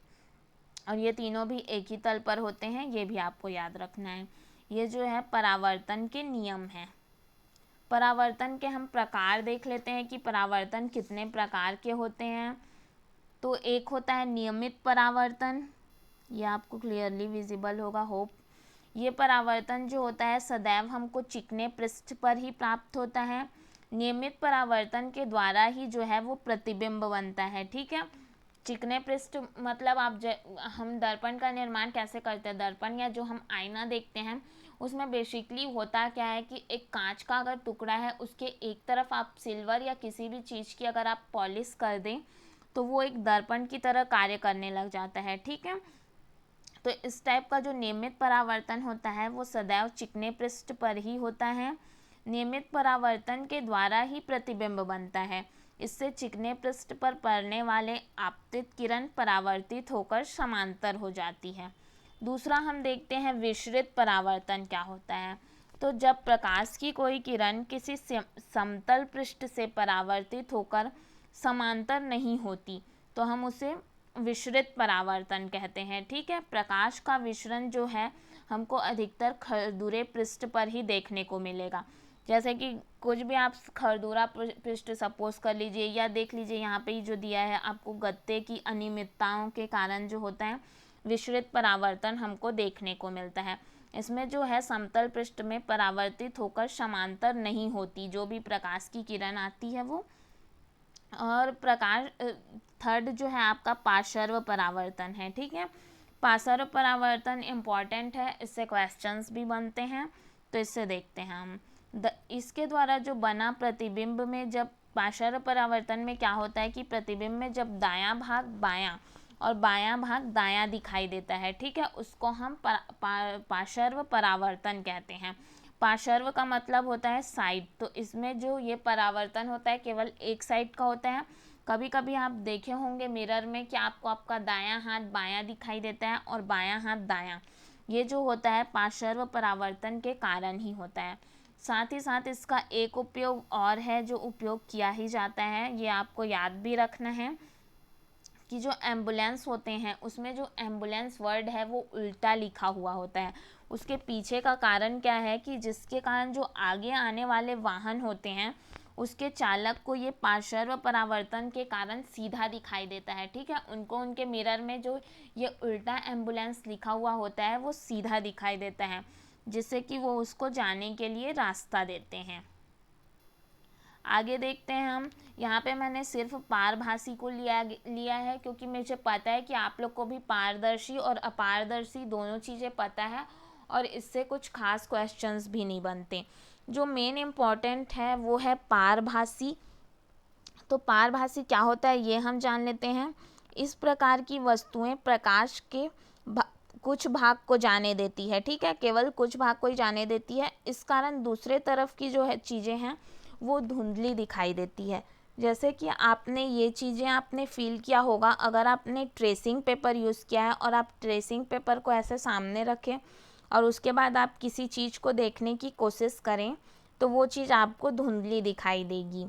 और ये तीनों भी एक ही तल पर होते हैं, ये भी आपको याद रखना है। ये जो है परावर्तन के नियम हैं। परावर्तन के हम प्रकार देख लेते हैं कि परावर्तन कितने प्रकार के होते हैं। तो एक होता है नियमित परावर्तन, ये आपको क्लियरली विजिबल होगा होप। ये परावर्तन जो होता है सदैव हमको चिकने पृष्ठ पर ही प्राप्त होता है। नियमित परावर्तन के द्वारा ही जो है वो प्रतिबिंब बनता है। ठीक है, चिकने पृष्ठ मतलब हम दर्पण का निर्माण कैसे करते हैं। दर्पण या जो हम आईना देखते हैं उसमें बेसिकली होता क्या है कि एक कांच का अगर टुकड़ा है, उसके एक तरफ आप सिल्वर या किसी भी चीज़ की अगर आप पॉलिश कर दें तो वो एक दर्पण की तरह कार्य करने लग जाता है। ठीक है, तो इस टाइप का जो नियमित परावर्तन होता है वो सदैव चिकने पृष्ठ पर ही होता है। नियमित परावर्तन के द्वारा ही प्रतिबिंब बनता है। इससे चिकने पृष्ठ पर पड़ने वाले आपतित किरण परावर्तित होकर समांतर हो जाती है। दूसरा हम देखते हैं विसरित परावर्तन क्या होता है। तो जब प्रकाश की कोई किरण किसी समतल पृष्ठ से परावर्तित होकर समांतर नहीं होती तो हम उसे विसरित परावर्तन कहते हैं। ठीक है, प्रकाश का विसरण जो है हमको अधिकतर खरदूरे पृष्ठ पर ही देखने को मिलेगा। जैसे कि कुछ भी आप खरदूरा पृष्ठ सपोज कर लीजिए, या देख लीजिए यहाँ पे ही जो दिया है आपको, गत्ते की अनियमितताओं के कारण जो होता है विसरित परावर्तन हमको देखने को मिलता है। इसमें जो है समतल पृष्ठ में परावर्तित होकर समांतर नहीं होती जो भी प्रकाश की किरण आती है वो। और प्रकाश थर्ड जो है आपका पार्श्व परावर्तन है। ठीक है, पार्श्व परावर्तन इम्पॉर्टेंट है, इससे क्वेश्चंस भी बनते हैं। तो इससे देखते हैं हम इसके द्वारा जो बना प्रतिबिंब में, जब पार्श्व परावर्तन में क्या होता है कि प्रतिबिंब में जब दायां भाग बायां और बायां भाग दायां दिखाई देता है, ठीक है, उसको हम पार्श्व परावर्तन कहते हैं। पार्श्व का मतलब होता है साइड, तो इसमें जो ये परावर्तन होता है केवल एक साइड का होता है। कभी कभी आप देखे होंगे मिरर में कि आपको आपका दायां हाथ बायां दिखाई देता है और बायां हाथ दायां। ये जो होता है पार्श्व परावर्तन के कारण ही होता है। साथ ही साथ इसका एक उपयोग और है जो उपयोग किया ही जाता है, ये आपको याद भी रखना है कि जो एम्बुलेंस होते हैं उसमें जो एम्बुलेंस वर्ड है वो उल्टा लिखा हुआ होता है। उसके पीछे का कारण क्या है कि जिसके कारण जो आगे आने वाले वाहन होते हैं उसके चालक को ये पार्श्व परावर्तन के कारण सीधा दिखाई देता है। ठीक है, उनको उनके मिरर में जो ये उल्टा एम्बुलेंस लिखा हुआ होता है वो सीधा दिखाई देता है, जिससे कि वो उसको जाने के लिए रास्ता देते हैं। आगे देखते हैं हम। यहाँ पे मैंने सिर्फ पारभासी को लिया है क्योंकि मुझे पता है कि आप लोग को भी पारदर्शी और अपारदर्शी दोनों चीज़ें पता है और इससे कुछ खास क्वेश्चंस भी नहीं बनते। जो मेन इम्पॉर्टेंट है वो है पारभासी। तो पारभासी क्या होता है ये हम जान लेते हैं। इस प्रकार की वस्तुएं प्रकाश के कुछ भाग को जाने देती है। ठीक है, केवल कुछ भाग को ही जाने देती है, इस कारण दूसरे तरफ की जो है चीज़ें हैं वो धुंधली दिखाई देती है। जैसे कि आपने ये चीज़ें आपने फील किया होगा, अगर आपने ट्रेसिंग पेपर यूज़ किया है और आप ट्रेसिंग पेपर को ऐसे सामने रखें और उसके बाद आप किसी चीज़ को देखने की कोशिश करें तो वो चीज़ आपको धुंधली दिखाई देगी।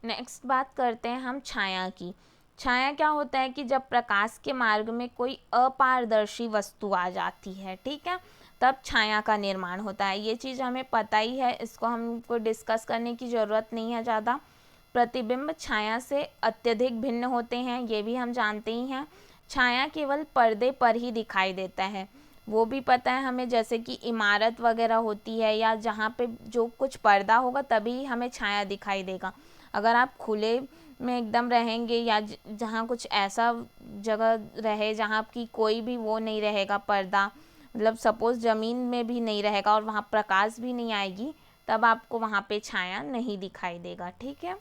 नेक्स्ट बात करते हैं हम छाया की। छाया क्या होता है कि जब प्रकाश के मार्ग में कोई अपारदर्शी वस्तु आ जाती है, ठीक है, तब छाया का निर्माण होता है। ये चीज़ हमें पता ही है, इसको हमको डिस्कस करने की ज़रूरत नहीं है ज़्यादा। प्रतिबिंब छाया से अत्यधिक भिन्न होते हैं, ये भी हम जानते ही हैं। छाया केवल पर्दे पर ही दिखाई देता है, वो भी पता है हमें, जैसे कि इमारत वगैरह होती है या जहाँ पे जो कुछ पर्दा होगा तभी हमें छाया दिखाई देगा। अगर आप खुले में एकदम रहेंगे या जहाँ कुछ ऐसा जगह रहे जहाँ की कोई भी वो नहीं रहेगा पर्दा, मतलब सपोज़ ज़मीन में भी नहीं रहेगा और वहाँ प्रकाश भी नहीं आएगी, तब आपको वहाँ पे छाया नहीं दिखाई देगा। ठीक है,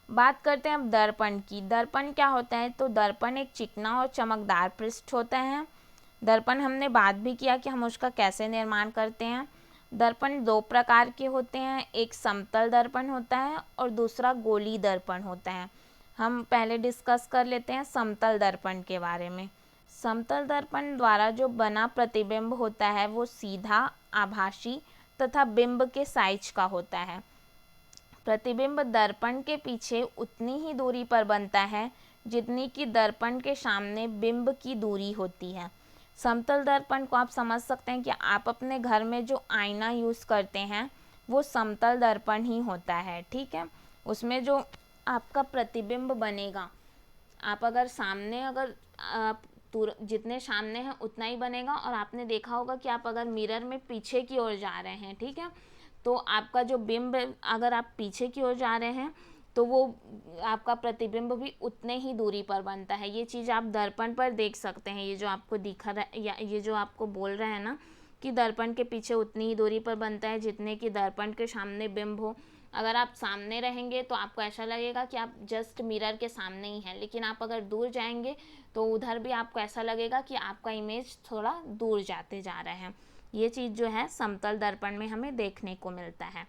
बात करते हैं अब दर्पण की। दर्पण क्या होता है, तो दर्पण एक चिकना और चमकदार पृष्ठ होता है। दर्पण हमने बात भी किया कि हम उसका कैसे निर्माण करते हैं। दर्पण दो प्रकार के होते हैं, एक समतल दर्पण होता है और दूसरा गोली दर्पण होता है। हम पहले डिस्कस कर लेते हैं समतल दर्पण के बारे में। समतल दर्पण द्वारा जो बना प्रतिबिंब होता है वो सीधा, आभासी तथा बिंब के साइज का होता है। प्रतिबिंब दर्पण के पीछे उतनी ही दूरी पर बनता है जितनी कि दर्पण के सामने बिंब की दूरी होती है। समतल दर्पण को आप समझ सकते हैं कि आप अपने घर में जो आईना यूज़ करते हैं वो समतल दर्पण ही होता है। ठीक है, उसमें जो आपका प्रतिबिंब बनेगा, आप अगर सामने अगर आप जितने सामने हैं उतना ही बनेगा, और आपने देखा होगा कि आप अगर मिरर में पीछे की ओर जा रहे हैं, ठीक है, तो आपका जो बिंब अगर आप पीछे की ओर जा रहे हैं तो वो आपका प्रतिबिंब भी उतने ही दूरी पर बनता है। ये चीज़ आप दर्पण पर देख सकते हैं। ये जो आपको दिख रहा है या ये जो आपको बोल रहे हैं ना कि दर्पण के पीछे उतनी ही दूरी पर बनता है जितने कि दर्पण के सामने बिंब हो। अगर आप सामने रहेंगे तो आपको ऐसा लगेगा कि आप जस्ट मिरर के सामने ही हैं, लेकिन आप अगर दूर जाएंगे तो उधर भी आपको ऐसा लगेगा कि आपका इमेज थोड़ा दूर जाते जा रहे हैं। ये चीज़ जो है समतल दर्पण में हमें देखने को मिलता है।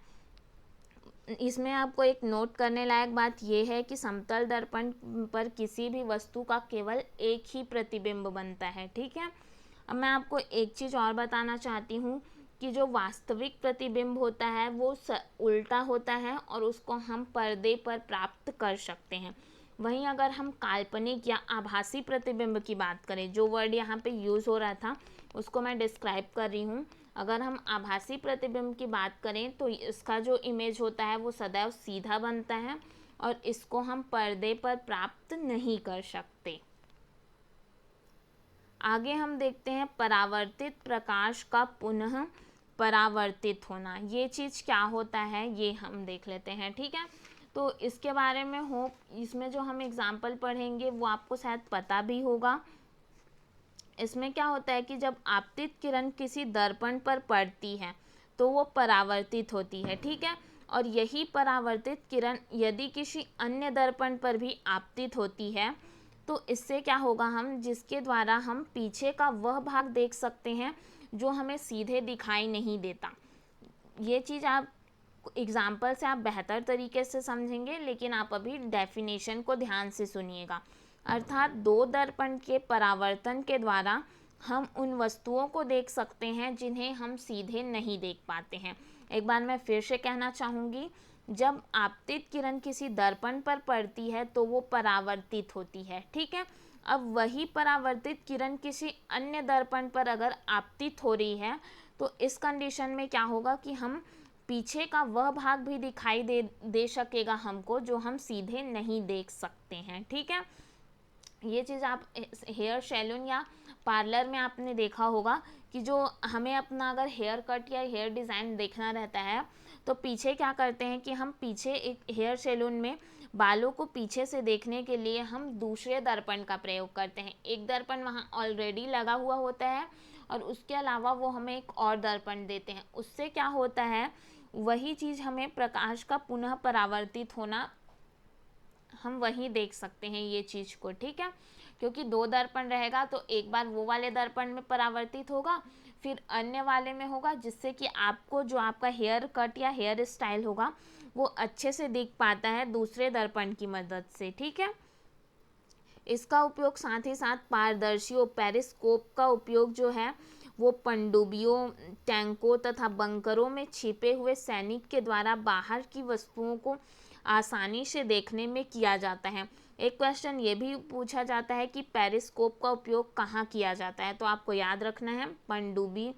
इसमें आपको एक नोट करने लायक बात यह है कि समतल दर्पण पर किसी भी वस्तु का केवल एक ही प्रतिबिंब बनता है। ठीक है, अब मैं आपको एक चीज़ और बताना चाहती हूँ कि जो वास्तविक प्रतिबिंब होता है वो उल्टा होता है और उसको हम पर्दे पर प्राप्त कर सकते हैं। वहीं अगर हम काल्पनिक या आभासी प्रतिबिंब की बात करें, जो वर्ड यहाँ पे यूज़ हो रहा था उसको मैं डिस्क्राइब कर रही हूँ। अगर हम आभासी प्रतिबिंब की बात करें तो इसका जो इमेज होता है वो सदैव सीधा बनता है और इसको हम पर्दे पर प्राप्त नहीं कर सकते। आगे हम देखते हैं परावर्तित प्रकाश का पुनः परावर्तित होना। ये चीज़ क्या होता है ये हम देख लेते हैं। ठीक है, तो इसके बारे में इसमें जो हम एग्जाम्पल पढ़ेंगे वो आपको शायद पता भी होगा। इसमें क्या होता है कि जब आपतित किरण किसी दर्पण पर पड़ती है तो वो परावर्तित होती है। ठीक है, और यही परावर्तित किरण यदि किसी अन्य दर्पण पर भी आपतित होती है तो इससे क्या होगा, हम जिसके द्वारा हम पीछे का वह भाग देख सकते हैं जो हमें सीधे दिखाई नहीं देता। ये चीज़ आप एग्जाम्पल से आप बेहतर तरीके से समझेंगे, लेकिन आप अभी डेफिनेशन को ध्यान से सुनिएगा। अर्थात दो दर्पण के परावर्तन के द्वारा हम उन वस्तुओं को देख सकते हैं जिन्हें हम सीधे नहीं देख पाते हैं। एक बार मैं फिर से कहना चाहूँगी, जब आपतित किरण किसी दर्पण पर पड़ती है तो वो परावर्तित होती है, ठीक है। अब वही परावर्तित किरण किसी अन्य दर्पण पर अगर आपतित हो रही है तो इस कंडीशन में क्या होगा कि हम पीछे का वह भाग भी दिखाई दे सकेगा हमको जो हम सीधे नहीं देख सकते हैं, ठीक है। ये चीज़ आप हेयर सैलून या पार्लर में आपने देखा होगा कि जो हमें अपना अगर हेयर कट या हेयर डिज़ाइन देखना रहता है तो पीछे क्या करते हैं कि हम पीछे एक हेयर सैलून में बालों को पीछे से देखने के लिए हम दूसरे दर्पण का प्रयोग करते हैं। एक दर्पण वहाँ ऑलरेडी लगा हुआ होता है और उसके अलावा वो हमें एक और दर्पण देते हैं। उससे क्या होता है, वही चीज़ हमें प्रकाश का पुनः परावर्तित होना हम वही देख सकते हैं ये चीज़ को, ठीक है। क्योंकि दो दर्पण रहेगा तो एक बार वो वाले दर्पण में परावर्तित होगा, फिर अन्य वाले में होगा, जिससे कि आपको जो आपका हेयर कट या हेयर स्टाइल होगा वो अच्छे से दिख पाता है दूसरे दर्पण की मदद से, ठीक है। इसका उपयोग साथ ही साथ पारदर्शियों पेरिस्कोप का उपयोग जो है वो पनडुब्बियों, टैंकों तथा बंकरों में छिपे हुए सैनिक के द्वारा बाहर की वस्तुओं को आसानी से देखने में किया जाता है। एक क्वेश्चन ये भी पूछा जाता है कि पेरिस्कोप का उपयोग कहाँ किया जाता है, तो आपको याद रखना है पनडुब्बी,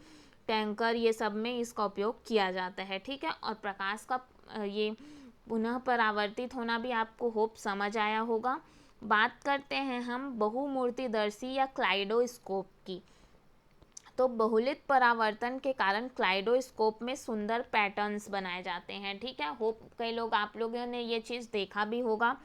टैंकर, ये सब में इसका उपयोग किया जाता है, ठीक है। और प्रकाश का ये पुनः परावर्तित होना भी आपको होप समझ आया होगा। बात करते हैं हम बहुमूर्तिदर्शी या क्लाइडोस्कोप की। तो बहुलित परावर्तन के कारण क्लाइडोस्कोप में सुंदर पैटर्न्स बनाए जाते हैं, ठीक है। होप कई लोग आप लोगों ने ये चीज़ देखा भी होगा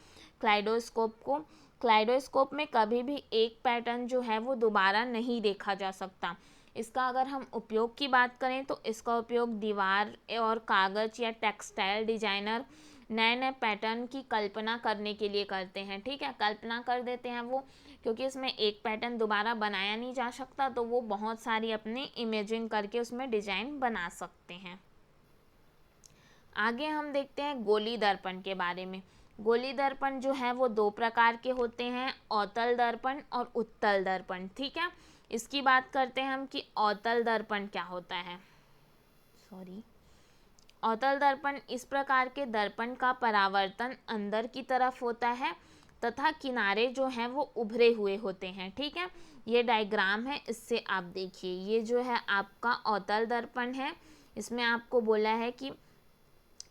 क्लाइडोस्कोप को। क्लाइडोस्कोप में कभी भी एक पैटर्न जो है वो दोबारा नहीं देखा जा सकता। इसका अगर हम उपयोग की बात करें तो इसका उपयोग दीवार और कागज़ या टेक्सटाइल डिजाइनर नए नए पैटर्न की कल्पना करने के लिए करते हैं, ठीक है। कल्पना कर देते हैं वो, क्योंकि इसमें एक पैटर्न दोबारा बनाया नहीं जा सकता तो वो बहुत सारी अपनी इमेजिंग करके उसमें डिजाइन बना सकते हैं। आगे हम देखते हैं गोली दर्पण के बारे में। गोली दर्पण जो है वो दो प्रकार के होते हैं, अवतल दर्पण और उत्तल दर्पण, ठीक है। इसकी बात करते हैं हम कि अवतल दर्पण क्या होता है। अवतल दर्पण इस प्रकार के दर्पण का परावर्तन अंदर की तरफ होता है तथा किनारे जो हैं वो उभरे हुए होते हैं, ठीक है। ये डायग्राम है, इससे आप देखिए, ये जो है आपका अवतल दर्पण है। इसमें आपको बोला है कि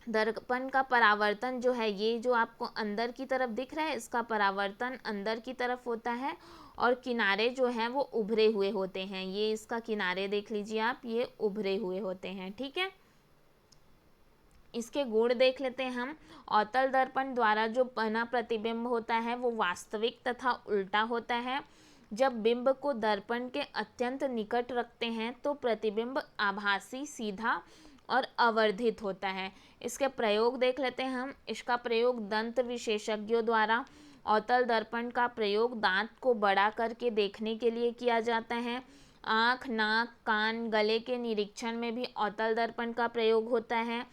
दर्पण का परावर्तन जो है, ये जो आपको अंदर की तरफ दिख रहा है, इसका परावर्तन अंदर की तरफ होता है और किनारे जो हैं वो उभरे हुए होते हैं। ये इसका किनारे देख लीजिए आप, ये उभरे हुए होते हैं, ठीक है। इसके गुण देख लेते हैं हम। अवतल दर्पण द्वारा जो बना प्रतिबिंब होता है वो वास्तविक तथा उल्टा होता है। जब बिंब को दर्पण के अत्यंत निकट रखते हैं तो प्रतिबिंब आभासी, सीधा और अवर्धित होता है। इसके प्रयोग देख लेते हैं हम। इसका प्रयोग दंत विशेषज्ञों द्वारा अवतल दर्पण का प्रयोग दांत को बड़ा करके देखने के लिए किया जाता है। आँख, नाक, कान, गले के निरीक्षण में भी अवतल दर्पण का प्रयोग होता है।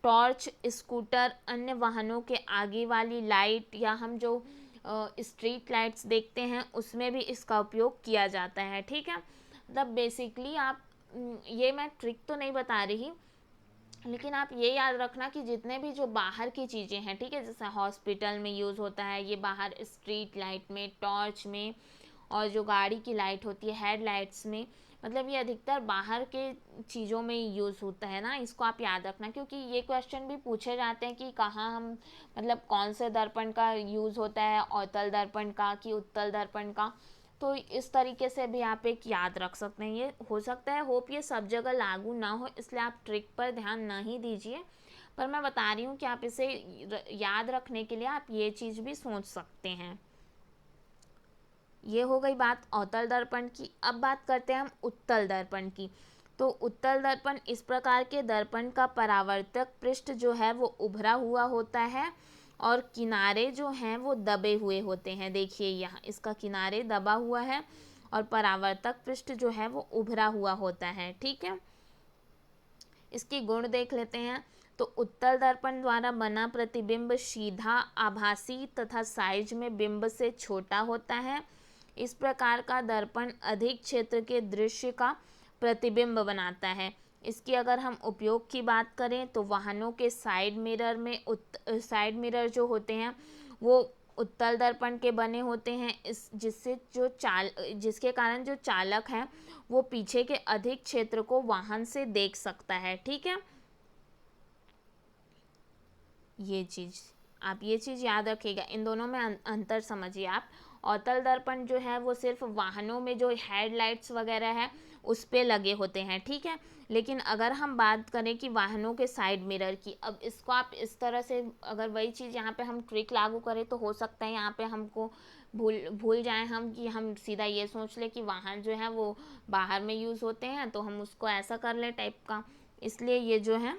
टॉर्च, स्कूटर, अन्य वाहनों के आगे वाली लाइट या हम जो स्ट्रीट लाइट्स देखते हैं उसमें भी इसका उपयोग किया जाता है, ठीक है। मतलब बेसिकली आप ये मैं ट्रिक तो नहीं बता रही, लेकिन आप ये याद रखना कि जितने भी जो बाहर की चीज़ें हैं, ठीक है, जैसे हॉस्पिटल में यूज़ होता है ये, बाहर स्ट्रीट लाइट में, टॉर्च में, और जो गाड़ी की लाइट होती है हेडलाइट्स में, मतलब ये अधिकतर बाहर के चीज़ों में यूज़ होता है ना। इसको आप याद रखना, क्योंकि ये क्वेश्चन भी पूछे जाते हैं कि कहाँ हम मतलब कौन से दर्पण का यूज़ होता है, अवतल दर्पण का कि उत्तल दर्पण का। तो इस तरीके से भी आप एक याद रख सकते हैं। ये हो सकता है होप ये सब जगह लागू ना हो, इसलिए आप ट्रिक पर ध्यान नहीं दीजिए, पर मैं बता रही हूँ कि आप इसे याद रखने के लिए आप ये चीज़ भी सोच सकते हैं। ये हो गई बात अवतल दर्पण की। अब बात करते हैं हम उत्तल दर्पण की। तो उत्तल दर्पण इस प्रकार के दर्पण का परावर्तक पृष्ठ जो है वो उभरा हुआ होता है और किनारे जो हैं वो दबे हुए होते हैं। देखिए यहाँ इसका किनारे दबा हुआ है और परावर्तक पृष्ठ जो है वो उभरा हुआ होता है, ठीक है। इसके गुण देख लेते हैं। तो उत्तल दर्पण द्वारा बना प्रतिबिंब सीधा, आभासी तथा साइज में बिंब से छोटा होता है। इस प्रकार का दर्पण अधिक क्षेत्र के दृश्य का प्रतिबिंब बनाता है। इसकी अगर हम उपयोग की बात करें तो वाहनों के साइड मिरर में साइड मिरर जो होते हैं वो उत्तल दर्पण के बने होते हैं, इस जिसके कारण जो चालक है वो पीछे के अधिक क्षेत्र को वाहन से देख सकता है। ठीक है, ये चीज़ याद रखिएगा, इन दोनों में अंतर समझिए आप। अवतल दर्पण जो है वो सिर्फ वाहनों में जो हेडलाइट्स वगैरह है उस पे लगे होते हैं। ठीक है, लेकिन अगर हम बात करें कि वाहनों के साइड मिरर की, अब इसको आप इस तरह से अगर वही चीज़ यहाँ पे हम ट्रिक लागू करें तो हो सकता है यहाँ पे हमको भूल जाएं हम कि हम सीधा ये सोच ले कि वाहन जो है वो बाहर में यूज़ होते हैं, तो हम उसको ऐसा कर ले टाइप का। इसलिए ये जो है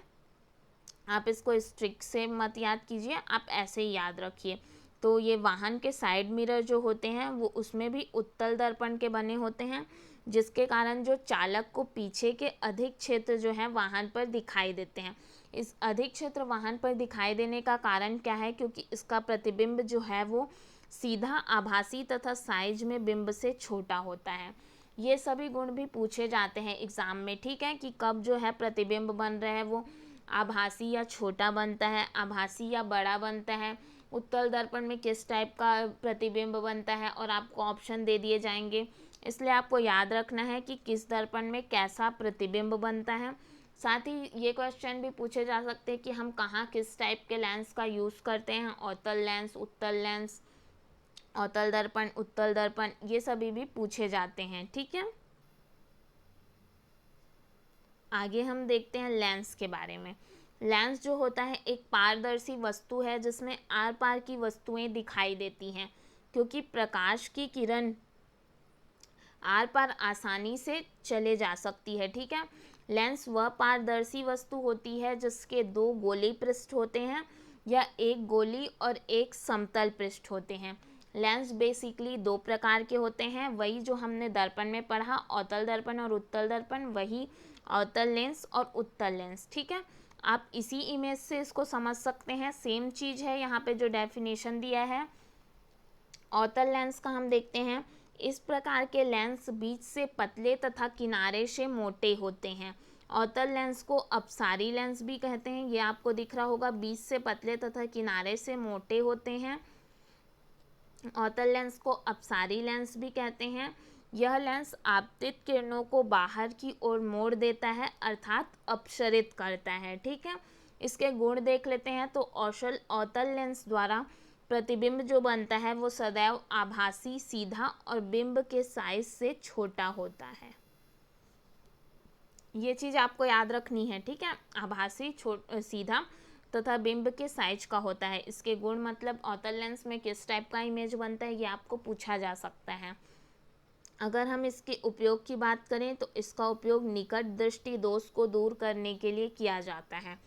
आप इसको इस ट्रिक से मत याद कीजिए, आप ऐसे ही याद रखिए। तो ये वाहन के साइड मिरर जो होते हैं वो उसमें भी उत्तल दर्पण के बने होते हैं, जिसके कारण जो चालक को पीछे के अधिक क्षेत्र जो है वाहन पर दिखाई देते हैं। इस अधिक क्षेत्र वाहन पर दिखाई देने का कारण क्या है, क्योंकि इसका प्रतिबिंब जो है वो सीधा, आभासी तथा साइज में बिंब से छोटा होता है। ये सभी गुण भी पूछे जाते हैं एग्जाम में। ठीक है, कि कब जो है प्रतिबिंब बन रहा है वो आभासी या छोटा बनता है, आभासी या बड़ा बनता है, उत्तल दर्पण में किस टाइप का प्रतिबिंब बनता है, और आपको ऑप्शन दे दिए जाएंगे। इसलिए आपको याद रखना है कि किस दर्पण में कैसा प्रतिबिंब बनता है। साथ ही ये क्वेश्चन भी पूछे जा सकते हैं कि हम कहाँ किस टाइप के लेंस का यूज़ करते हैं, अवतल लेंस, उत्तल लेंस, अवतल दर्पण, उत्तल दर्पण, ये सभी भी पूछे जाते हैं। ठीक है, आगे हम देखते हैं लेंस के बारे में। लेंस जो होता है एक पारदर्शी वस्तु है जिसमें आर पार की वस्तुएं दिखाई देती हैं, क्योंकि प्रकाश की किरण आर पार आसानी से चले जा सकती है। ठीक है, लेंस वह पारदर्शी वस्तु होती है जिसके दो गोली पृष्ठ होते हैं या एक गोली और एक समतल पृष्ठ होते हैं। लेंस बेसिकली दो प्रकार के होते हैं, वही जो हमने दर्पण में पढ़ा, अवतल दर्पण और उत्तल दर्पण, वही अवतल लेंस और उत्तल लेंस। ठीक है, आप इसी इमेज से इसको समझ सकते हैं, सेम चीज़ है यहाँ पे जो डेफिनेशन दिया है। अवतल लेंस का हम देखते हैं, इस प्रकार के लेंस बीच से पतले तथा किनारे से मोटे होते हैं। अवतल लेंस को अपसारी लेंस भी कहते हैं, ये आपको दिख रहा होगा, बीच से पतले तथा किनारे से मोटे होते हैं। अवतल लेंस को अपसारी लेंस भी कहते हैं। यह लेंस आपतित किरणों को बाहर की ओर मोड़ देता है, अर्थात अपसरित करता है। ठीक है, इसके गुण देख लेते हैं। तो अवतल लेंस द्वारा प्रतिबिंब जो बनता है वो सदैव आभासी, सीधा और बिंब के साइज से छोटा होता है। ये चीज़ आपको याद रखनी है। ठीक है, आभासी, सीधा तथा बिंब के साइज का होता है। इसके गुण मतलब अवतल लेंस में किस टाइप का इमेज बनता है ये आपको पूछा जा सकता है। अगर हम इसके उपयोग की बात करें तो इसका उपयोग निकट दृष्टि दोष को दूर करने के लिए किया जाता है।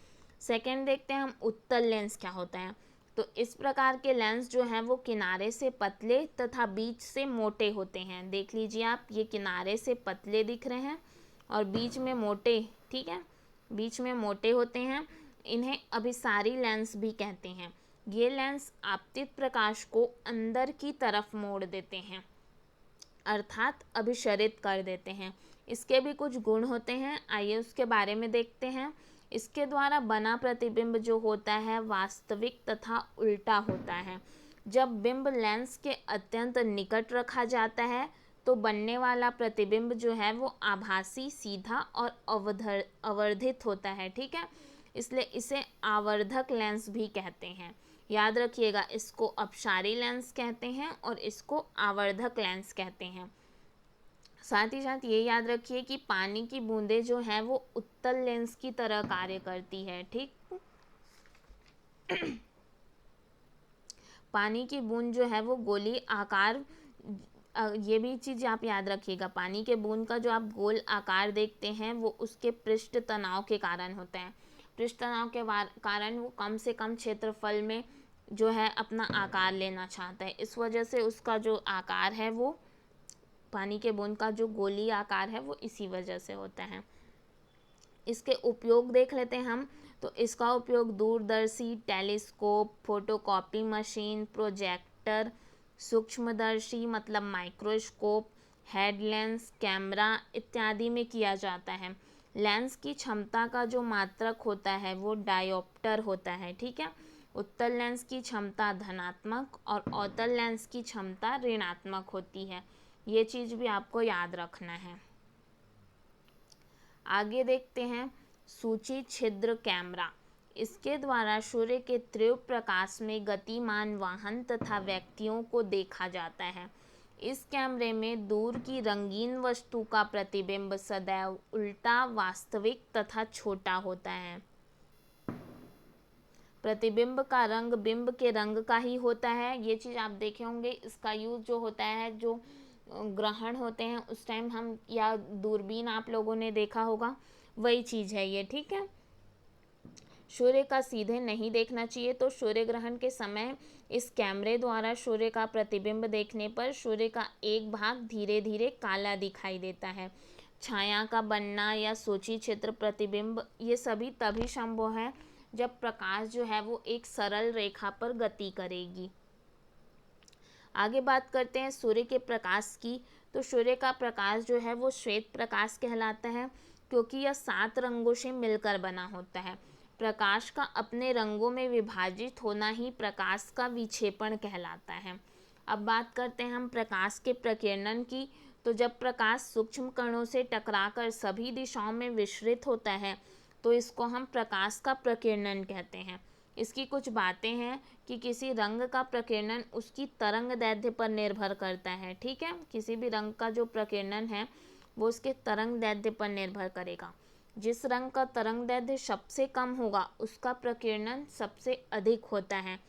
सेकंड देखते हैं हम उत्तल लेंस क्या होता है। तो इस प्रकार के लेंस जो हैं वो किनारे से पतले तथा बीच से मोटे होते हैं। देख लीजिए आप, ये किनारे से पतले दिख रहे हैं और बीच में मोटे। ठीक है, बीच में मोटे होते हैं। इन्हें अभिसारी लेंस भी कहते हैं। ये लेंस आपतित प्रकाश को अंदर की तरफ मोड़ देते हैं, अर्थात अभिसरित कर देते हैं। इसके भी कुछ गुण होते हैं, आइए उसके बारे में देखते हैं। इसके द्वारा बना प्रतिबिंब जो होता है वास्तविक तथा उल्टा होता है। जब बिंब लेंस के अत्यंत निकट रखा जाता है तो बनने वाला प्रतिबिंब जो है वो आभासी, सीधा और अवर्धित होता है। ठीक है, इसलिए इसे आवर्धक लेंस भी कहते हैं। याद रखिएगा, इसको अपसारी लेंस कहते हैं और इसको आवर्धक लेंस कहते हैं। साथ ही साथ ये याद रखिए कि पानी की बूंदें जो हैं वो उत्तल लेंस की तरह कार्य करती है। ठीक, पानी की बूंद जो है वो गोली आकार, ये भी चीज़ आप याद रखिएगा, पानी के बूंद का जो आप गोल आकार देखते हैं वो उसके पृष्ठ तनाव के कारण होता है। पृष्ठ तनाव के कारण वो कम से कम क्षेत्रफल में जो है अपना आकार लेना चाहता है, इस वजह से उसका जो आकार है वो, पानी के बूंद का जो गोली आकार है वो इसी वजह से होता है। इसके उपयोग देख लेते हैं हम। तो इसका उपयोग दूरदर्शी, टेलीस्कोप, फोटोकॉपी मशीन, प्रोजेक्टर, सूक्ष्मदर्शी मतलब माइक्रोस्कोप, हेड लेंस, कैमरा इत्यादि में किया जाता है। लेंस की क्षमता का जो मात्रक होता है वो डायोप्टर होता है, ठीक है। उत्तल लेंस की क्षमता धनात्मक और अवतल लेंस की क्षमता ऋणात्मक होती है। ये चीज़ भी आपको याद रखना है। आगे देखते हैं सूची छिद्र कैमरा। इसके द्वारा सूर्य के तीव्र प्रकाश में गतिमान वाहन तथा व्यक्तियों को देखा जाता है। इस कैमरे में दूर की रंगीन वस्तु का प्रतिबिंब सदैव उल्टा, वास्तविक तथा छोटा होता है। प्रतिबिंब का रंग बिंब के रंग का ही होता है। ये चीज़ आप देखे होंगे। इसका यूज़ जो होता है, जो ग्रहण होते हैं उस टाइम हम, या दूरबीन आप लोगों ने देखा होगा, वही चीज़ है ये, ठीक है। सूर्य का सीधे नहीं देखना चाहिए। तो सूर्य ग्रहण के समय इस कैमरे द्वारा सूर्य का प्रतिबिंब देखने पर सूर्य का एक भाग धीरे धीरे काला दिखाई देता है। छाया का बनना या सूची छिद्र प्रतिबिंब, ये सभी तभी संभव है जब प्रकाश जो है वो एक सरल रेखा पर गति करेगी। आगे बात करते हैं सूर्य के प्रकाश की। तो सूर्य का प्रकाश जो है वो श्वेत प्रकाश कहलाता है, क्योंकि यह 7 रंगों से मिलकर बना होता है। प्रकाश का अपने रंगों में विभाजित होना ही प्रकाश का विक्षेपण कहलाता है। अब बात करते हैं हम प्रकाश के प्रकीर्णन की। तो जब प्रकाश सूक्ष्म कणों से टकराकर सभी दिशाओं में विसरित होता है तो इसको हम प्रकाश का प्रकीर्णन कहते हैं। इसकी कुछ बातें हैं कि किसी रंग का प्रकीर्णन उसकी तरंग दैर्ध्य पर निर्भर करता है, ठीक है। किसी भी रंग का जो प्रकीर्णन है वो उसके तरंग दैर्ध्य पर निर्भर करेगा। जिस रंग का तरंग दैर्ध्य सबसे कम होगा उसका प्रकीर्णन सबसे अधिक होता है।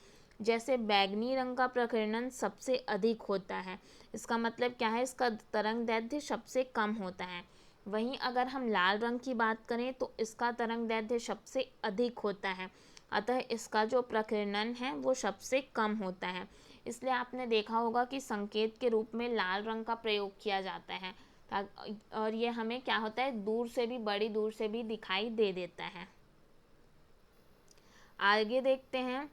जैसे बैगनी रंग का प्रकीर्णन सबसे अधिक होता है, इसका मतलब क्या है, इसका तरंग दैर्ध्य सबसे कम होता है। वहीं अगर हम लाल रंग की बात करें तो इसका तरंग दैर्ध्य सबसे अधिक होता है, अतः इसका जो प्रकीर्णन है वो सबसे कम होता है। इसलिए आपने देखा होगा कि संकेत के रूप में लाल रंग का प्रयोग किया जाता है, और ये हमें क्या होता है, दूर से भी, बड़ी दूर से भी दिखाई दे देता है। आगे देखते हैं,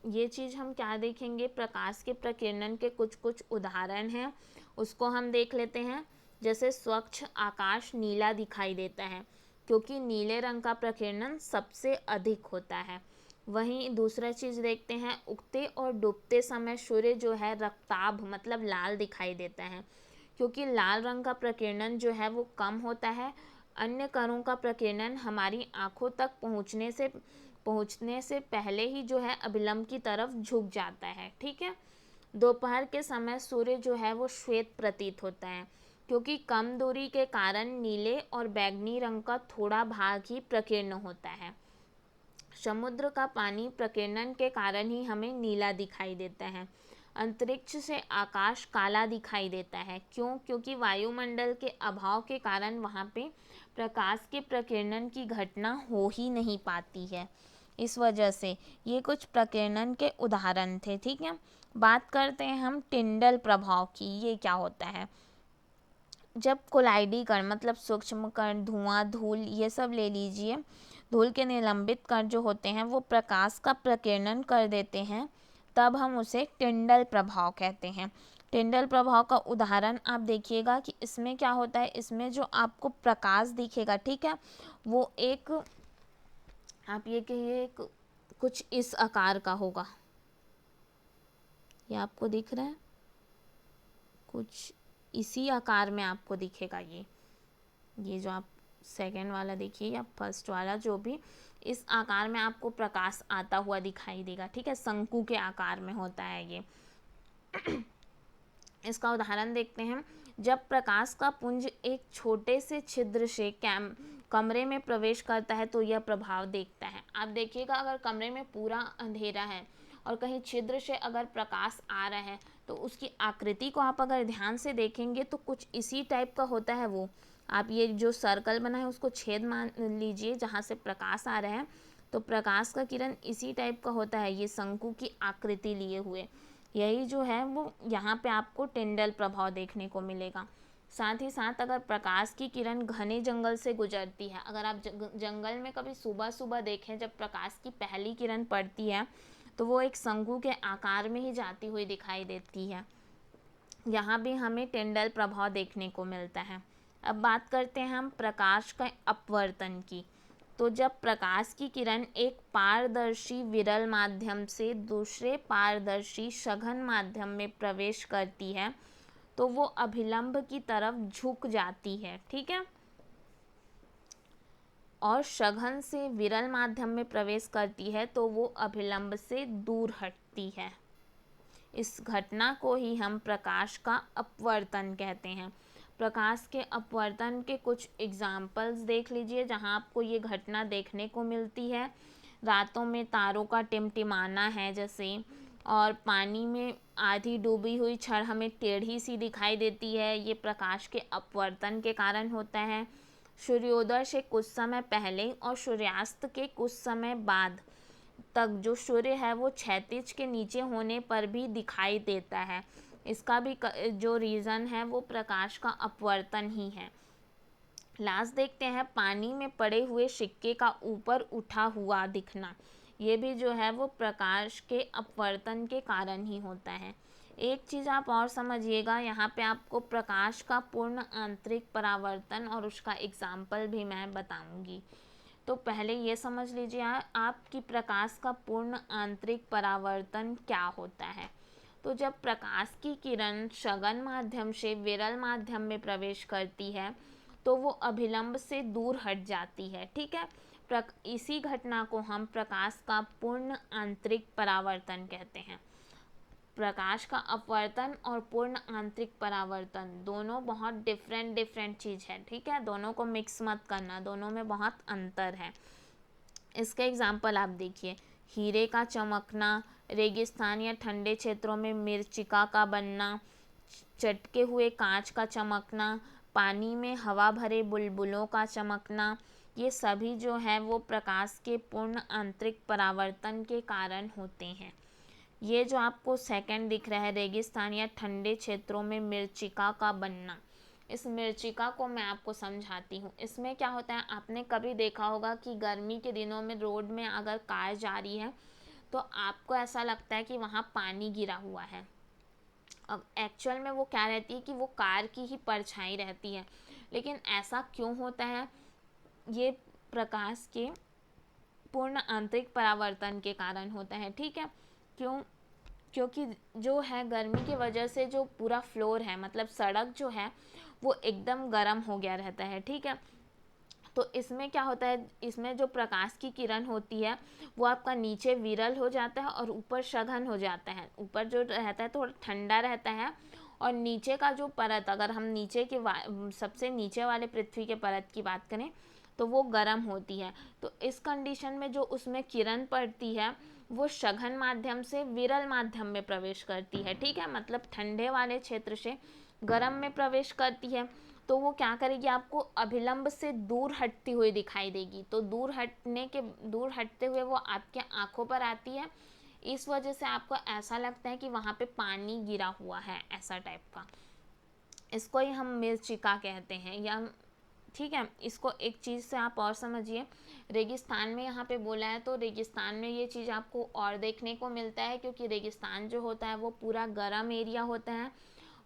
ये चीज़ हम क्या देखेंगे, प्रकाश के प्रकीर्णन के कुछ कुछ उदाहरण हैं, उसको हम देख लेते हैं। जैसे स्वच्छ आकाश नीला दिखाई देता है, क्योंकि नीले रंग का प्रकीर्णन सबसे अधिक होता है। वहीं दूसरा चीज़ देखते हैं, उगते और डूबते समय सूर्य जो है रक्ताभ मतलब लाल दिखाई देता है, क्योंकि लाल रंग का प्रकीर्णन जो है वो कम होता है। अन्य कणों का प्रकीर्णन हमारी आँखों तक पहुँचने से पहले ही जो है अभिलंब की तरफ झुक जाता है, ठीक है। दोपहर के समय सूर्य जो है वो श्वेत प्रतीत होता है, क्योंकि कम दूरी के कारण नीले और बैंगनी रंग का थोड़ा भाग ही प्रकीर्ण होता है। समुद्र का पानी प्रकीर्णन के कारण ही हमें नीला दिखाई देता है। अंतरिक्ष से आकाश काला दिखाई देता है, क्यों? क्योंकि वायुमंडल के अभाव के कारण वहाँ पे प्रकाश के प्रकीर्णन की घटना हो ही नहीं पाती है। इस वजह से ये कुछ प्रकीर्णन के उदाहरण थे, ठीक है। बात करते हैं हम टिंडल प्रभाव की। ये क्या होता है, जब कोलाइडी कण मतलब सूक्ष्म कण, धुआं, धूल, ये सब ले लीजिए, धूल के निलंबित कण जो होते हैं वो प्रकाश का प्रकीर्णन कर देते हैं, तब हम उसे टिंडल प्रभाव कहते हैं। टिंडल प्रभाव का उदाहरण आप देखिएगा कि इसमें क्या होता है, इसमें जो आपको प्रकाश दिखेगा, ठीक है, वो एक, आप ये कहिए कुछ इस आकार का होगा। ये आपको दिख रहा है, कुछ इसी आकार में आपको दिखेगा। ये जो आप सेकंड वाला देखिए या फर्स्ट वाला, जो भी, इस आकार में आपको प्रकाश आता हुआ दिखाई देगा, ठीक है। शंकु के आकार में होता है ये। इसका उदाहरण देखते हैं। जब प्रकाश का पुंज एक छोटे से छिद्र से कमरे में प्रवेश करता है तो यह प्रभाव देखता है। आप देखिएगा, अगर कमरे में पूरा अंधेरा है और कहीं छिद्र से अगर प्रकाश आ रहा है तो उसकी आकृति को आप अगर ध्यान से देखेंगे तो कुछ इसी टाइप का होता है। वो आप ये जो सर्कल बना है उसको छेद मान लीजिए जहाँ से प्रकाश आ रहा है, तो प्रकाश का किरण इसी टाइप का होता है, ये शंकु की आकृति लिए हुए। यही जो है वो यहाँ पे आपको टिंडल प्रभाव देखने को मिलेगा। साथ ही साथ अगर प्रकाश की किरण घने जंगल से गुजरती है, अगर आप जंगल में कभी सुबह सुबह देखें जब प्रकाश की पहली किरण पड़ती है तो वो एक शंकु के आकार में ही जाती हुई दिखाई देती है। यहाँ भी हमें टिंडल प्रभाव देखने को मिलता है। अब बात करते हैं हम प्रकाश का अपवर्तन की। तो जब प्रकाश की किरण एक पारदर्शी विरल माध्यम से दूसरे पारदर्शी सघन माध्यम में प्रवेश करती है तो वो अभिलंब की तरफ झुक जाती है, ठीक है, और सघन से विरल माध्यम में प्रवेश करती है तो वो अभिलंब से दूर हटती है। इस घटना को ही हम प्रकाश का अपवर्तन कहते हैं। प्रकाश के अपवर्तन के कुछ एग्जाम्पल्स देख लीजिए जहां आपको ये घटना देखने को मिलती है। रातों में तारों का टिमटिमाना है जैसे, और पानी में आधी डूबी हुई छड़ हमें टेढ़ी सी दिखाई देती है, ये प्रकाश के अपवर्तन के कारण होता है। सूर्योदय से कुछ समय पहले और सूर्यास्त के कुछ समय बाद तक जो सूर्य है वो क्षैतिज के नीचे होने पर भी दिखाई देता है। इसका भी जो रीज़न है वो प्रकाश का अपवर्तन ही है। लास्ट देखते हैं पानी में पड़े हुए सिक्के का ऊपर उठा हुआ दिखना, ये भी जो है वो प्रकाश के अपवर्तन के कारण ही होता है। एक चीज़ आप और समझिएगा, यहाँ पे आपको प्रकाश का पूर्ण आंतरिक परावर्तन और उसका एग्जाम्पल भी मैं बताऊंगी। तो पहले ये समझ लीजिए आप कि प्रकाश का पूर्ण आंतरिक परावर्तन क्या होता है। तो जब प्रकाश की किरण सघन माध्यम से विरल माध्यम में प्रवेश करती है तो वो अभिलंब से दूर हट जाती है, ठीक है। इसी घटना को हम प्रकाश का पूर्ण आंतरिक परावर्तन कहते हैं। प्रकाश का अपवर्तन और पूर्ण आंतरिक परावर्तन दोनों बहुत डिफरेंट चीज़ है, ठीक है। दोनों को मिक्स मत करना, दोनों में बहुत अंतर है। इसके एग्जाम्पल आप देखिए, हीरे का चमकना, रेगिस्तान या ठंडे क्षेत्रों में मिर्चिका का बनना, चटके हुए कांच का चमकना, पानी में हवा भरे बुलबुलों का चमकना, ये सभी जो है वो प्रकाश के पूर्ण आंतरिक परावर्तन के कारण होते हैं। ये जो आपको सेकंड दिख रहा है, रेगिस्तान या ठंडे क्षेत्रों में मिर्चिका का बनना, इस मिर्चिका को मैं आपको समझाती हूँ। इसमें क्या होता है, आपने कभी देखा होगा कि गर्मी के दिनों में रोड में अगर कार जा रही है तो आपको ऐसा लगता है कि वहाँ पानी गिरा हुआ है। अब एक्चुअल में वो क्या रहती है कि वो कार की ही परछाई रहती है, लेकिन ऐसा क्यों होता है, ये प्रकाश के पूर्ण आंतरिक परावर्तन के कारण होता है, ठीक है। क्योंकि जो है गर्मी की वजह से जो पूरा फ्लोर है, मतलब सड़क जो है वो एकदम गर्म हो गया रहता है, ठीक है। तो इसमें क्या होता है, इसमें जो प्रकाश की किरण होती है वो आपका नीचे विरल हो जाता है और ऊपर सघन हो जाता है। ऊपर जो रहता है थोड़ा ठंडा रहता है और नीचे का जो परत, अगर हम नीचे के सबसे नीचे वाले पृथ्वी के परत की बात करें तो वो गर्म होती है। तो इस कंडीशन में जो उसमें किरण पड़ती है वो सघन माध्यम से विरल माध्यम में प्रवेश करती है, ठीक है। मतलब ठंडे वाले क्षेत्र से गर्म में प्रवेश करती है तो वो क्या करेगी, आपको अभिलंब से दूर हटती हुई दिखाई देगी। तो दूर हटते हुए वो आपके आंखों पर आती है, इस वजह से आपको ऐसा लगता है कि वहाँ पे पानी गिरा हुआ है, ऐसा टाइप का। इसको ही हम मिर्चिका कहते हैं, या ठीक है। इसको एक चीज़ से आप और समझिए, रेगिस्तान में यहाँ पे बोला है तो रेगिस्तान में ये चीज़ आपको और देखने को मिलता है, क्योंकि रेगिस्तान जो होता है वो पूरा गर्म एरिया होता है।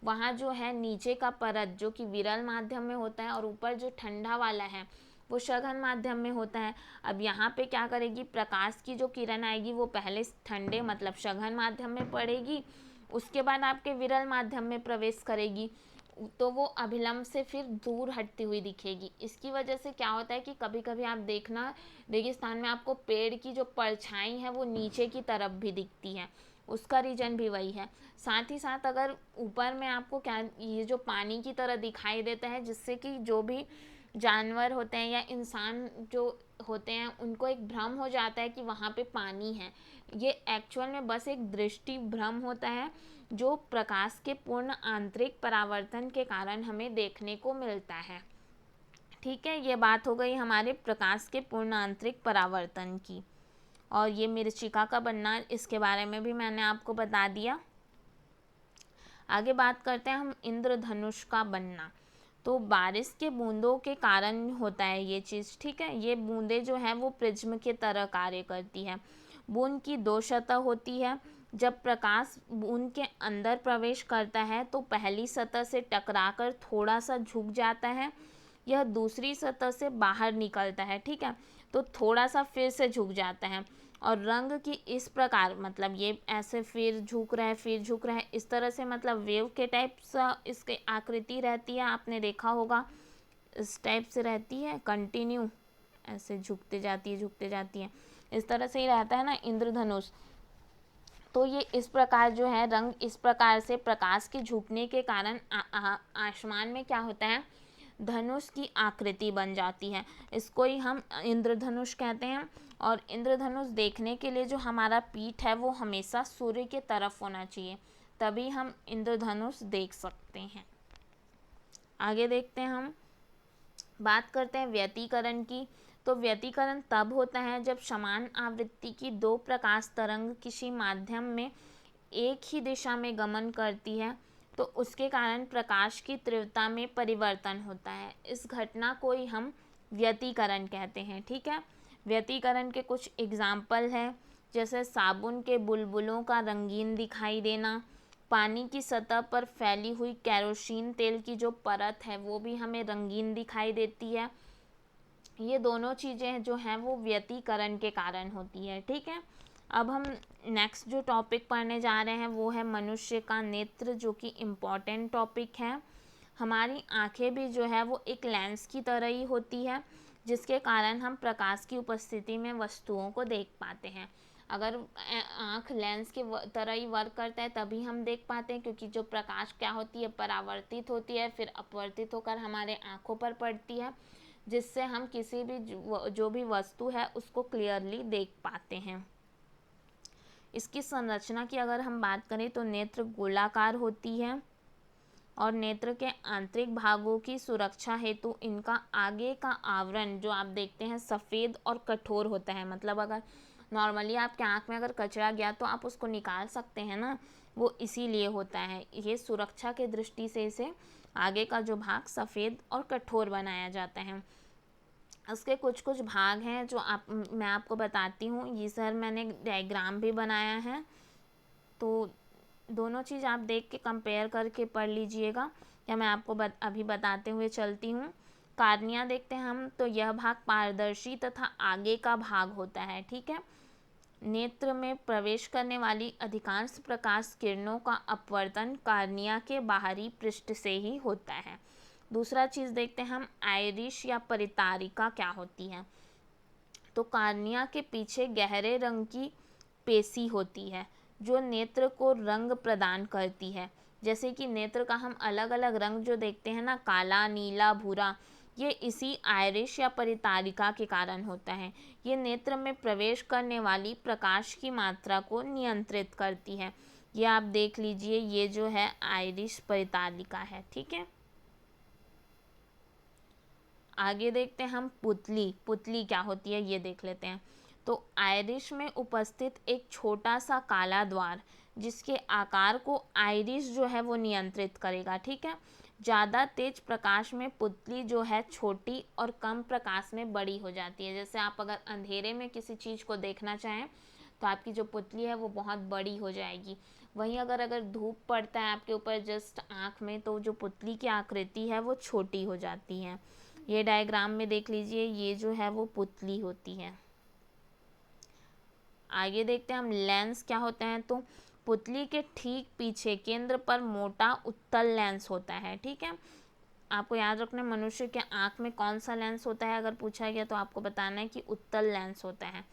वहाँ जो है नीचे का परत जो कि विरल माध्यम में होता है और ऊपर जो ठंडा वाला है वो सघन माध्यम में होता है। अब यहाँ पे क्या करेगी, प्रकाश की जो किरण आएगी वो पहले ठंडे मतलब सघन माध्यम में पड़ेगी, उसके बाद आपके विरल माध्यम में प्रवेश करेगी तो वो अभिलंब से फिर दूर हटती हुई दिखेगी। इसकी वजह से क्या होता है कि कभी कभी आप देखना रेगिस्तान में आपको पेड़ की जो परछाई है वो नीचे की तरफ भी दिखती है, उसका रीजन भी वही है। साथ ही साथ अगर ऊपर में आपको क्या ये जो पानी की तरह दिखाई देता है, जिससे कि जो भी जानवर होते हैं या इंसान जो होते हैं उनको एक भ्रम हो जाता है कि वहाँ पे पानी है। ये एक्चुअल में बस एक दृष्टि भ्रम होता है जो प्रकाश के पूर्ण आंतरिक परावर्तन के कारण हमें देखने को मिलता है, ठीक है। ये बात हो गई हमारे प्रकाश के पूर्ण आंतरिक परावर्तन की। और ये मिर्चिका का बनना, इसके बारे में भी मैंने आपको बता दिया। आगे बात करते हैं हम इंद्रधनुष का बनना। तो बारिश के बूंदों के कारण होता है ये चीज़, ठीक है। ये बूंदें जो हैं वो प्रिज्म की तरह कार्य करती है। बूंद की दो सतह होती है। जब प्रकाश बूंद के अंदर प्रवेश करता है तो पहली सतह से टकराकर थोड़ा सा झुक जाता है, यह दूसरी सतह से बाहर निकलता है, ठीक है। तो थोड़ा सा फिर से झुक जाता है और रंग की इस प्रकार, मतलब ये ऐसे फिर झुक रहा है फिर झुक रहा है, इस तरह से, मतलब वेव के टाइप सा इसकी आकृति रहती है, आपने देखा होगा इस टाइप से रहती है, कंटिन्यू ऐसे झुकते जाती है, इस तरह से ही रहता है ना इंद्रधनुष। तो ये इस प्रकार जो है रंग इस प्रकार से प्रकाश के झुकने के कारण आसमान में क्या होता है, धनुष की आकृति बन जाती है। इसको ही हम इंद्रधनुष कहते हैं। और इंद्रधनुष देखने के लिए जो हमारा पीठ है वो हमेशा सूर्य के तरफ होना चाहिए, तभी हम इंद्रधनुष देख सकते हैं। आगे देखते हैं, हम बात करते हैं व्यतिकरण की। तो व्यतिकरण तब होता है जब समान आवृत्ति की दो प्रकाश तरंग किसी माध्यम में एक ही दिशा में गमन करती है, तो उसके कारण प्रकाश की तीव्रता में परिवर्तन होता है। इस घटना को ही हम व्यतिकरण कहते हैं, ठीक है। व्यतिकरण के कुछ एग्जाम्पल हैं, जैसे साबुन के बुलबुलों का रंगीन दिखाई देना, पानी की सतह पर फैली हुई केरोसिन तेल की जो परत है वो भी हमें रंगीन दिखाई देती है। ये दोनों चीज़ें जो हैं वो व्यतिकरण के कारण होती है, ठीक है। अब हम नेक्स्ट जो टॉपिक पढ़ने जा रहे हैं वो है मनुष्य का नेत्र, जो कि इम्पॉर्टेंट टॉपिक है। हमारी आंखें भी जो है वो एक लेंस की तरह ही होती है, जिसके कारण हम प्रकाश की उपस्थिति में वस्तुओं को देख पाते हैं। अगर आँख लेंस के तरह ही वर्क करता है तभी हम देख पाते हैं, क्योंकि जो प्रकाश क्या होती है, परावर्तित होती है, फिर अपवर्तित होकर हमारे आँखों पर पड़ती है, जिससे हम किसी भी जो भी वस्तु है उसको क्लियरली देख पाते हैं। इसकी संरचना की अगर हम बात करें तो नेत्र गोलाकार होती है और नेत्र के आंतरिक भागों की सुरक्षा हेतु इनका आगे का आवरण जो आप देखते हैं सफ़ेद और कठोर होता है। मतलब अगर नॉर्मली आपके आँख में अगर कचरा गया तो आप उसको निकाल सकते हैं ना, वो इसीलिए होता है। ये सुरक्षा के दृष्टि से इसे आगे का जो भाग सफ़ेद और कठोर बनाया जाता है। उसके कुछ कुछ भाग हैं जो मैं आपको बताती हूँ। ये सर मैंने डायग्राम भी बनाया है, तो दोनों चीज़ आप देख के कंपेयर करके पढ़ लीजिएगा, या मैं आपको अभी बताते हुए चलती हूँ। कार्निया देखते हैं हम, तो यह भाग पारदर्शी तथा आगे का भाग होता है, ठीक है। नेत्र में प्रवेश करने वाली अधिकांश प्रकाश किरणों का अपवर्तन कार्निया के बाहरी पृष्ठ से ही होता है। दूसरा चीज़ देखते हैं हम, आइरिश या परितारिका क्या होती है। तो कार्निया के पीछे गहरे रंग की पेशी होती है जो नेत्र को रंग प्रदान करती है। जैसे कि नेत्र का हम अलग अलग रंग जो देखते हैं ना, काला, नीला, भूरा, ये इसी आइरिश या परितारिका के कारण होता है। ये नेत्र में प्रवेश करने वाली प्रकाश की मात्रा को नियंत्रित करती है। ये आप देख लीजिए, ये जो है आइरिश परितारिका है, ठीक है। आगे देखते हैं हम पुतली क्या होती है ये देख लेते हैं। तो आइरिश में उपस्थित एक छोटा सा काला द्वार जिसके आकार को आइरिश जो है वो नियंत्रित करेगा, ठीक है। ज़्यादा तेज प्रकाश में पुतली जो है छोटी और कम प्रकाश में बड़ी हो जाती है। जैसे आप अगर अंधेरे में किसी चीज़ को देखना चाहें तो आपकी जो पुतली है वो बहुत बड़ी हो जाएगी। वहीं अगर धूप पड़ता है आपके ऊपर जस्ट आँख में, तो जो पुतली की आकृति है वो छोटी हो जाती है। ये डायग्राम में देख लीजिए, ये जो है वो पुतली होती है। आगे देखते हैं हम लेंस क्या होते हैं। तो पुतली के ठीक पीछे केंद्र पर मोटा उत्तल लेंस होता है, ठीक है। आपको याद रखना मनुष्य के आँख में कौन सा लेंस होता है, अगर पूछा गया तो आपको बताना है कि उत्तल लेंस होता है।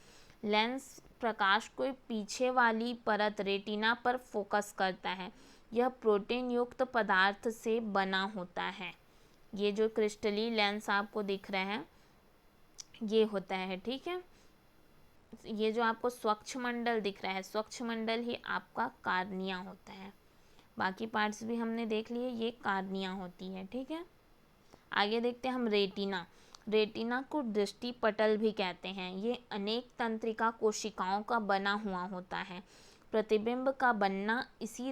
लेंस प्रकाश को पीछे वाली परत रेटिना पर फोकस करता है। यह प्रोटीन युक्त पदार्थ से बना होता है। ये जो क्रिस्टली लेंस आपको दिख रहे हैं ये होता है, ठीक है। ये जो आपको स्वच्छ मंडल दिख रहा है, स्वच्छ मंडल ही आपका कार्निया होता है। बाकी पार्ट्स भी हमने देख लिए, ये कार्निया होती है, ठीक है। आगे देखते हैं हम रेटिना को दृष्टि पटल भी कहते हैं। ये अनेक तंत्रिका कोशिकाओं का बना हुआ होता है। प्रतिबिंब का बनना इसी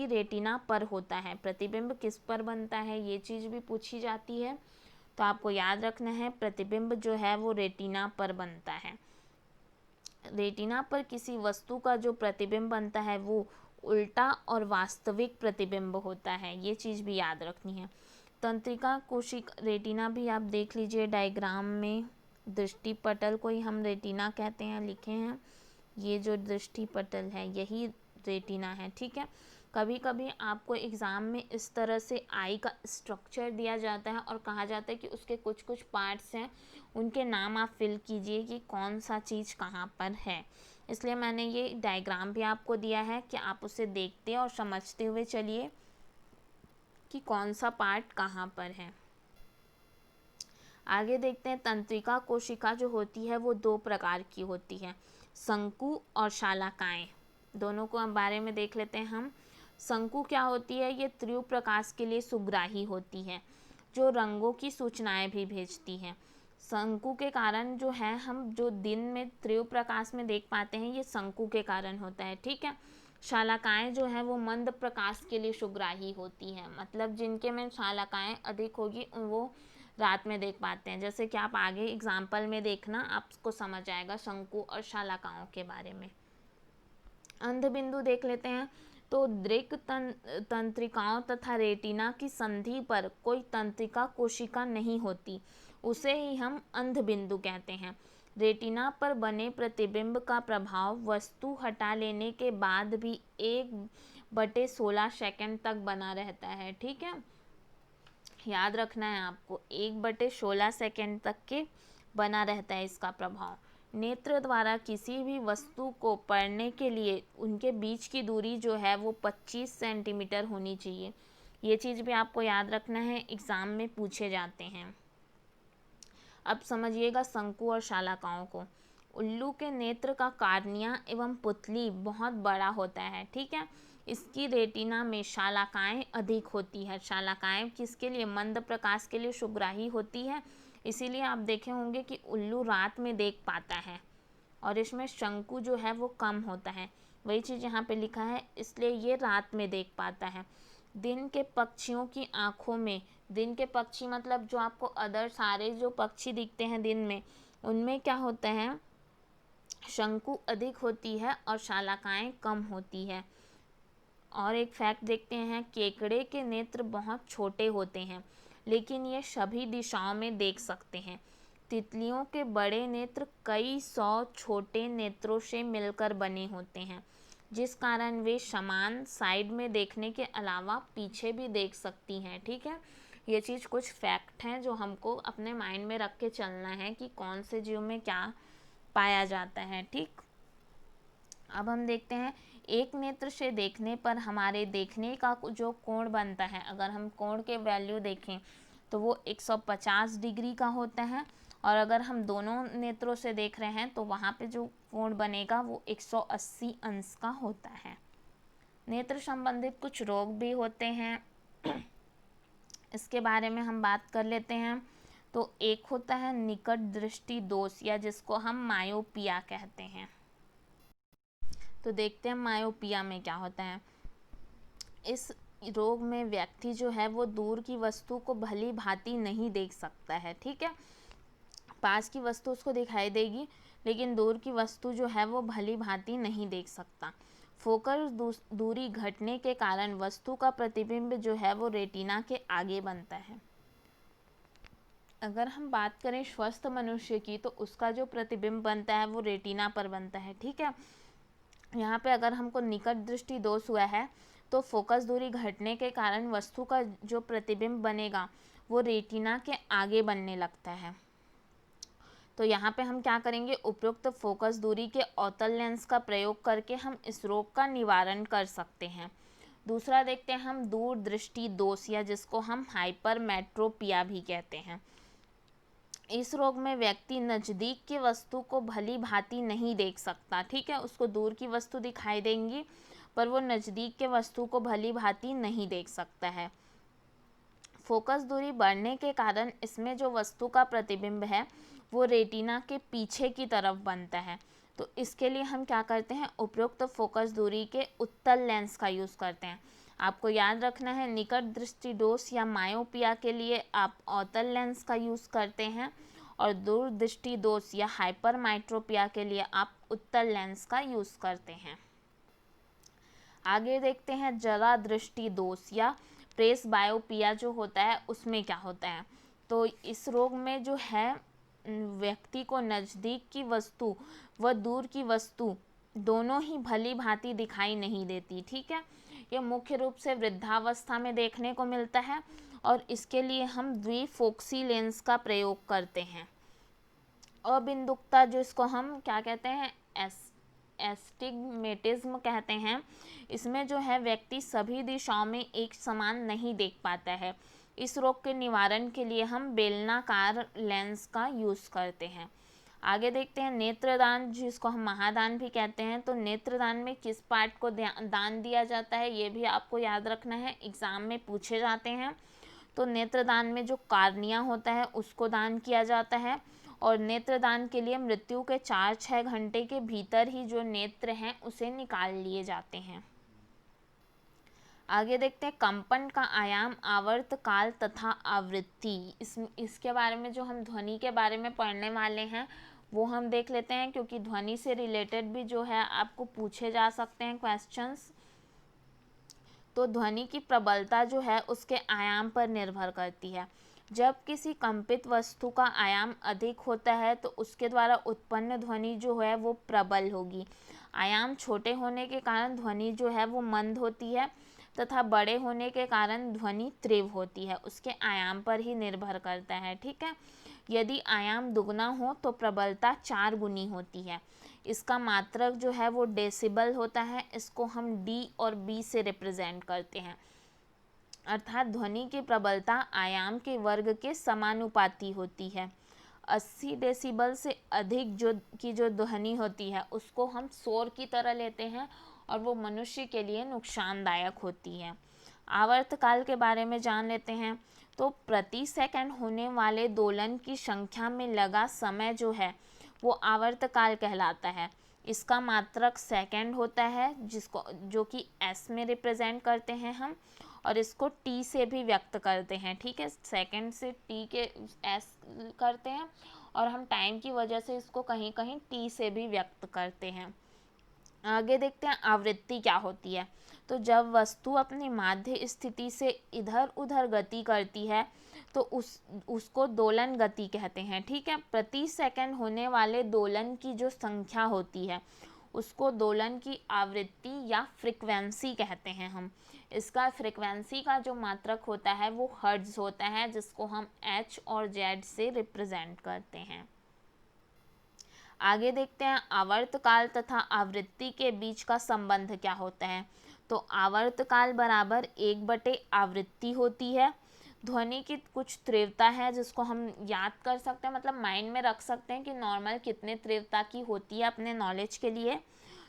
रेटिना पर होता है। प्रतिबिंब किस पर बनता है, ये चीज़ भी पूछी जाती है, तो आपको याद रखना है प्रतिबिंब जो है वो रेटिना पर बनता है। रेटिना पर किसी वस्तु का जो प्रतिबिंब बनता है वो उल्टा और वास्तविक प्रतिबिंब होता है, ये चीज़ भी याद रखनी है। तंत्रिका कोशिका, रेटिना भी आप देख लीजिए डायग्राम में, दृष्टि पटल को ही हम रेटिना कहते हैं, लिखे हैं। ये जो दृष्टि पटल है यही रेटिना है, ठीक है। कभी कभी आपको एग्ज़ाम में इस तरह से आई का स्ट्रक्चर दिया जाता है और कहा जाता है कि उसके कुछ कुछ पार्ट्स हैं, उनके नाम आप फिल कीजिए कि कौन सा चीज़ कहाँ पर है। इसलिए मैंने ये डायग्राम भी आपको दिया है कि आप उसे देखते और समझते हुए चलिए कि कौन सा पार्ट कहाँ पर है। आगे देखते हैं, तंत्रिका कोशिका जो होती है वो दो प्रकार की होती है, शंकु और शालाकाएं। दोनों को हम बारे में देख लेते हैं हम। शंकु क्या होती है, ये तीव्र प्रकाश के लिए सुग्राही होती है, जो रंगों की सूचनाएं भी भेजती है। शंकु के कारण जो है हम जो दिन में तीव्र प्रकाश में देख पाते हैं, ये शंकु के कारण होता है, ठीक है। शालाकाएं जो है वो मंद प्रकाश के लिए सुग्राही होती है, मतलब जिनके में शालाकाएं अधिक होगी वो रात में देख पाते हैं। जैसे कि आप आगे एग्जाम्पल में देखना, आपको समझ आएगा शंकु और शालाकाओं के बारे में। अंध बिंदु देख लेते हैं, तो दृक तंत्रिकाओं तथा रेटिना की संधि पर कोई तंत्रिका कोशिका नहीं होती, उसे ही हम अंध बिंदु कहते हैं। रेटिना पर बने प्रतिबिंब का प्रभाव वस्तु हटा लेने के बाद भी 1/16 सेकंड तक बना रहता है, ठीक है। याद रखना है आपको, 1/16 सेकंड तक के बना रहता है इसका प्रभाव। नेत्र द्वारा किसी भी वस्तु को पढ़ने के लिए उनके बीच की दूरी जो है वो 25 सेंटीमीटर होनी चाहिए। ये चीज़ भी आपको याद रखना है, एग्ज़ाम में पूछे जाते हैं। अब समझिएगा शंकु और शालाकाओं को। उल्लू के नेत्र का कार्निया एवं पुतली बहुत बड़ा होता है, ठीक है। इसकी रेटिना में शालाकाएं अधिक होती है। शालाकाएं किसके लिए, मंद प्रकाश के लिए सुग्राही होती है, इसीलिए आप देखे होंगे कि उल्लू रात में देख पाता है, और इसमें शंकु जो है वो कम होता है। वही चीज़ यहाँ पे लिखा है, इसलिए ये रात में देख पाता है। दिन के पक्षियों की आँखों में, दिन के पक्षी मतलब जो आपको अदर सारे जो पक्षी दिखते हैं दिन में, उनमें क्या होता है, शंकु अधिक होती है और शालाकाएं कम होती है। और एक फैक्ट देखते हैं, केकड़े के नेत्र बहुत छोटे होते हैं, लेकिन ये सभी दिशाओं में देख सकते हैं। तितलियों के बड़े नेत्र कई 100 छोटे नेत्रों से मिलकर बने होते हैं, जिस कारण वे समान साइड में देखने के अलावा पीछे भी देख सकती हैं, ठीक है। ये चीज़ कुछ फैक्ट हैं जो हमको अपने माइंड में रख के चलना है कि कौन से जीव में क्या पाया जाता है, ठीक। अब हम देखते हैं, एक नेत्र से देखने पर हमारे देखने का जो कोण बनता है, अगर हम कोण के वैल्यू देखें तो वो 150 डिग्री का होता है, और अगर हम दोनों नेत्रों से देख रहे हैं तो वहाँ पे जो कोण बनेगा वो 180 अंश का होता है। नेत्र संबंधित कुछ रोग भी होते हैं, इसके बारे में हम बात कर लेते हैं। तो एक होता है निकट दृष्टि दोष, या जिसको हम मायोपिया कहते हैं। तो देखते हैं मायोपिया में क्या होता है। इस रोग में व्यक्ति जो है वो दूर की वस्तु को भली भांति नहीं देख सकता है, ठीक है। पास की वस्तु उसको दिखाई देगी, लेकिन दूर की वस्तु जो है वो भली भांति नहीं देख सकता। फोकस दूरी घटने के कारण वस्तु का प्रतिबिंब जो है वो रेटिना के आगे बनता है। अगर हम बात करें स्वस्थ मनुष्य की, तो उसका जो प्रतिबिंब बनता है वो रेटिना पर बनता है, ठीक है। यहाँ पे अगर हमको निकट दृष्टि दोष हुआ है तो फोकस दूरी घटने के कारण वस्तु का जो प्रतिबिंब बनेगा वो रेटिना के आगे बनने लगता है। तो यहाँ पे हम क्या करेंगे, उपयुक्त फोकस दूरी के अवतल लेंस का प्रयोग करके हम इस रोग का निवारण कर सकते हैं। दूसरा देखते हैं हम दूर दृष्टि दोष, या जिसको हम हाइपरमेट्रोपिया भी कहते हैं। इस रोग में व्यक्ति नज़दीक की वस्तु को भली भांति नहीं देख सकता, ठीक है। उसको दूर की वस्तु दिखाई देंगी पर वो नज़दीक के वस्तु को भली भांति नहीं देख सकता है। फोकस दूरी बढ़ने के कारण इसमें जो वस्तु का प्रतिबिंब है वो रेटिना के पीछे की तरफ बनता है। तो इसके लिए हम क्या करते हैं, उपयुक्त फोकस दूरी के उत्तल लेंस का यूज़ करते हैं। आपको याद रखना है, निकट दृष्टि दोष या मायोपिया के लिए आप अवतल लेंस का यूज़ करते हैं और दूर दृष्टि दोष या हाइपरमेट्रोपिया के लिए आप उत्तल लेंस का यूज़ करते हैं। आगे देखते हैं जरा दृष्टि दोष या प्रेसबायोपिया जो होता है उसमें क्या होता है। तो इस रोग में जो है व्यक्ति को नज़दीक की वस्तु व दूर की वस्तु दोनों ही भली भांति दिखाई नहीं देती। ठीक है, ये मुख्य रूप से वृद्धावस्था में देखने को मिलता है और इसके लिए हम द्विफोक्सी लेंस का प्रयोग करते हैं। अबिंदुकता जो इसको हम क्या कहते हैं, एस्टिग्मेटिज्म कहते हैं, इसमें जो है व्यक्ति सभी दिशाओं में एक समान नहीं देख पाता है। इस रोग के निवारण के लिए हम बेलनाकार लेंस का यूज़ करते हैं। आगे देखते हैं नेत्रदान जिसको हम महादान भी कहते हैं। तो नेत्रदान में किस पार्ट को दान दिया जाता है, ये भी आपको याद रखना है, एग्ज़ाम में पूछे जाते हैं। तो नेत्रदान में जो कार्निया होता है उसको दान किया जाता है और नेत्रदान के लिए मृत्यु के 4-6 घंटे के भीतर ही जो नेत्र हैं उसे निकाल लिए जाते हैं। आगे देखते हैं कंपन का आयाम, आवर्त काल तथा आवृत्ति। इसके बारे में जो हम ध्वनि के बारे में पढ़ने वाले हैं वो हम देख लेते हैं, क्योंकि ध्वनि से रिलेटेड भी जो है आपको पूछे जा सकते हैं क्वेश्चंस। तो ध्वनि की प्रबलता जो है उसके आयाम पर निर्भर करती है। जब किसी कंपित वस्तु का आयाम अधिक होता है तो उसके द्वारा उत्पन्न ध्वनि जो है वो प्रबल होगी। आयाम छोटे होने के कारण ध्वनि जो है वो मंद होती है तथा बड़े होने के कारण ध्वनि तीव्र होती है। उसके आयाम पर ही निर्भर करता है। ठीक है, यदि आयाम दुगना हो तो प्रबलता 4 गुनी होती है। इसका मात्रक जो है वो डेसिबल होता है। इसको हम डी और बी से रिप्रेजेंट करते हैं, अर्थात ध्वनि की प्रबलता आयाम के वर्ग के समानुपाती होती है। 80 डेसिबल से अधिक जो ध्वनि होती है उसको हम शोर की तरह लेते हैं और वो मनुष्य के लिए नुकसानदायक होती है। आवर्तकाल के बारे में जान लेते हैं। तो प्रति सेकंड होने वाले दोलन की संख्या में लगा समय जो है वो आवर्तकाल कहलाता है। इसका मात्रक सेकंड होता है, जो कि एस में रिप्रेजेंट करते हैं हम, और इसको टी से भी व्यक्त करते हैं। ठीक है, सेकंड से टी के एस करते हैं और हम टाइम की वजह से इसको कहीं कहीं टी से भी व्यक्त करते हैं। आगे देखते हैं आवृत्ति क्या होती है। तो जब वस्तु अपनी माध्य स्थिति से इधर उधर गति करती है तो उसको दोलन गति कहते हैं। ठीक है, प्रति सेकंड होने वाले दोलन की जो संख्या होती है उसको दोलन की आवृत्ति या फ्रीक्वेंसी कहते हैं हम। इसका फ्रीक्वेंसी का जो मात्रक होता है वो हर्ट्ज होता है, जिसको हम एच और जेड से रिप्रेजेंट करते हैं। आगे देखते हैं आवर्तकाल तथा आवृत्ति के बीच का संबंध क्या होता है। तो आवर्तकाल बराबर 1/आवृत्ति होती है। ध्वनि की कुछ तीव्रता है जिसको हम याद कर सकते हैं, मतलब माइंड में रख सकते हैं कि नॉर्मल कितने तीव्रता की होती है अपने नॉलेज के लिए।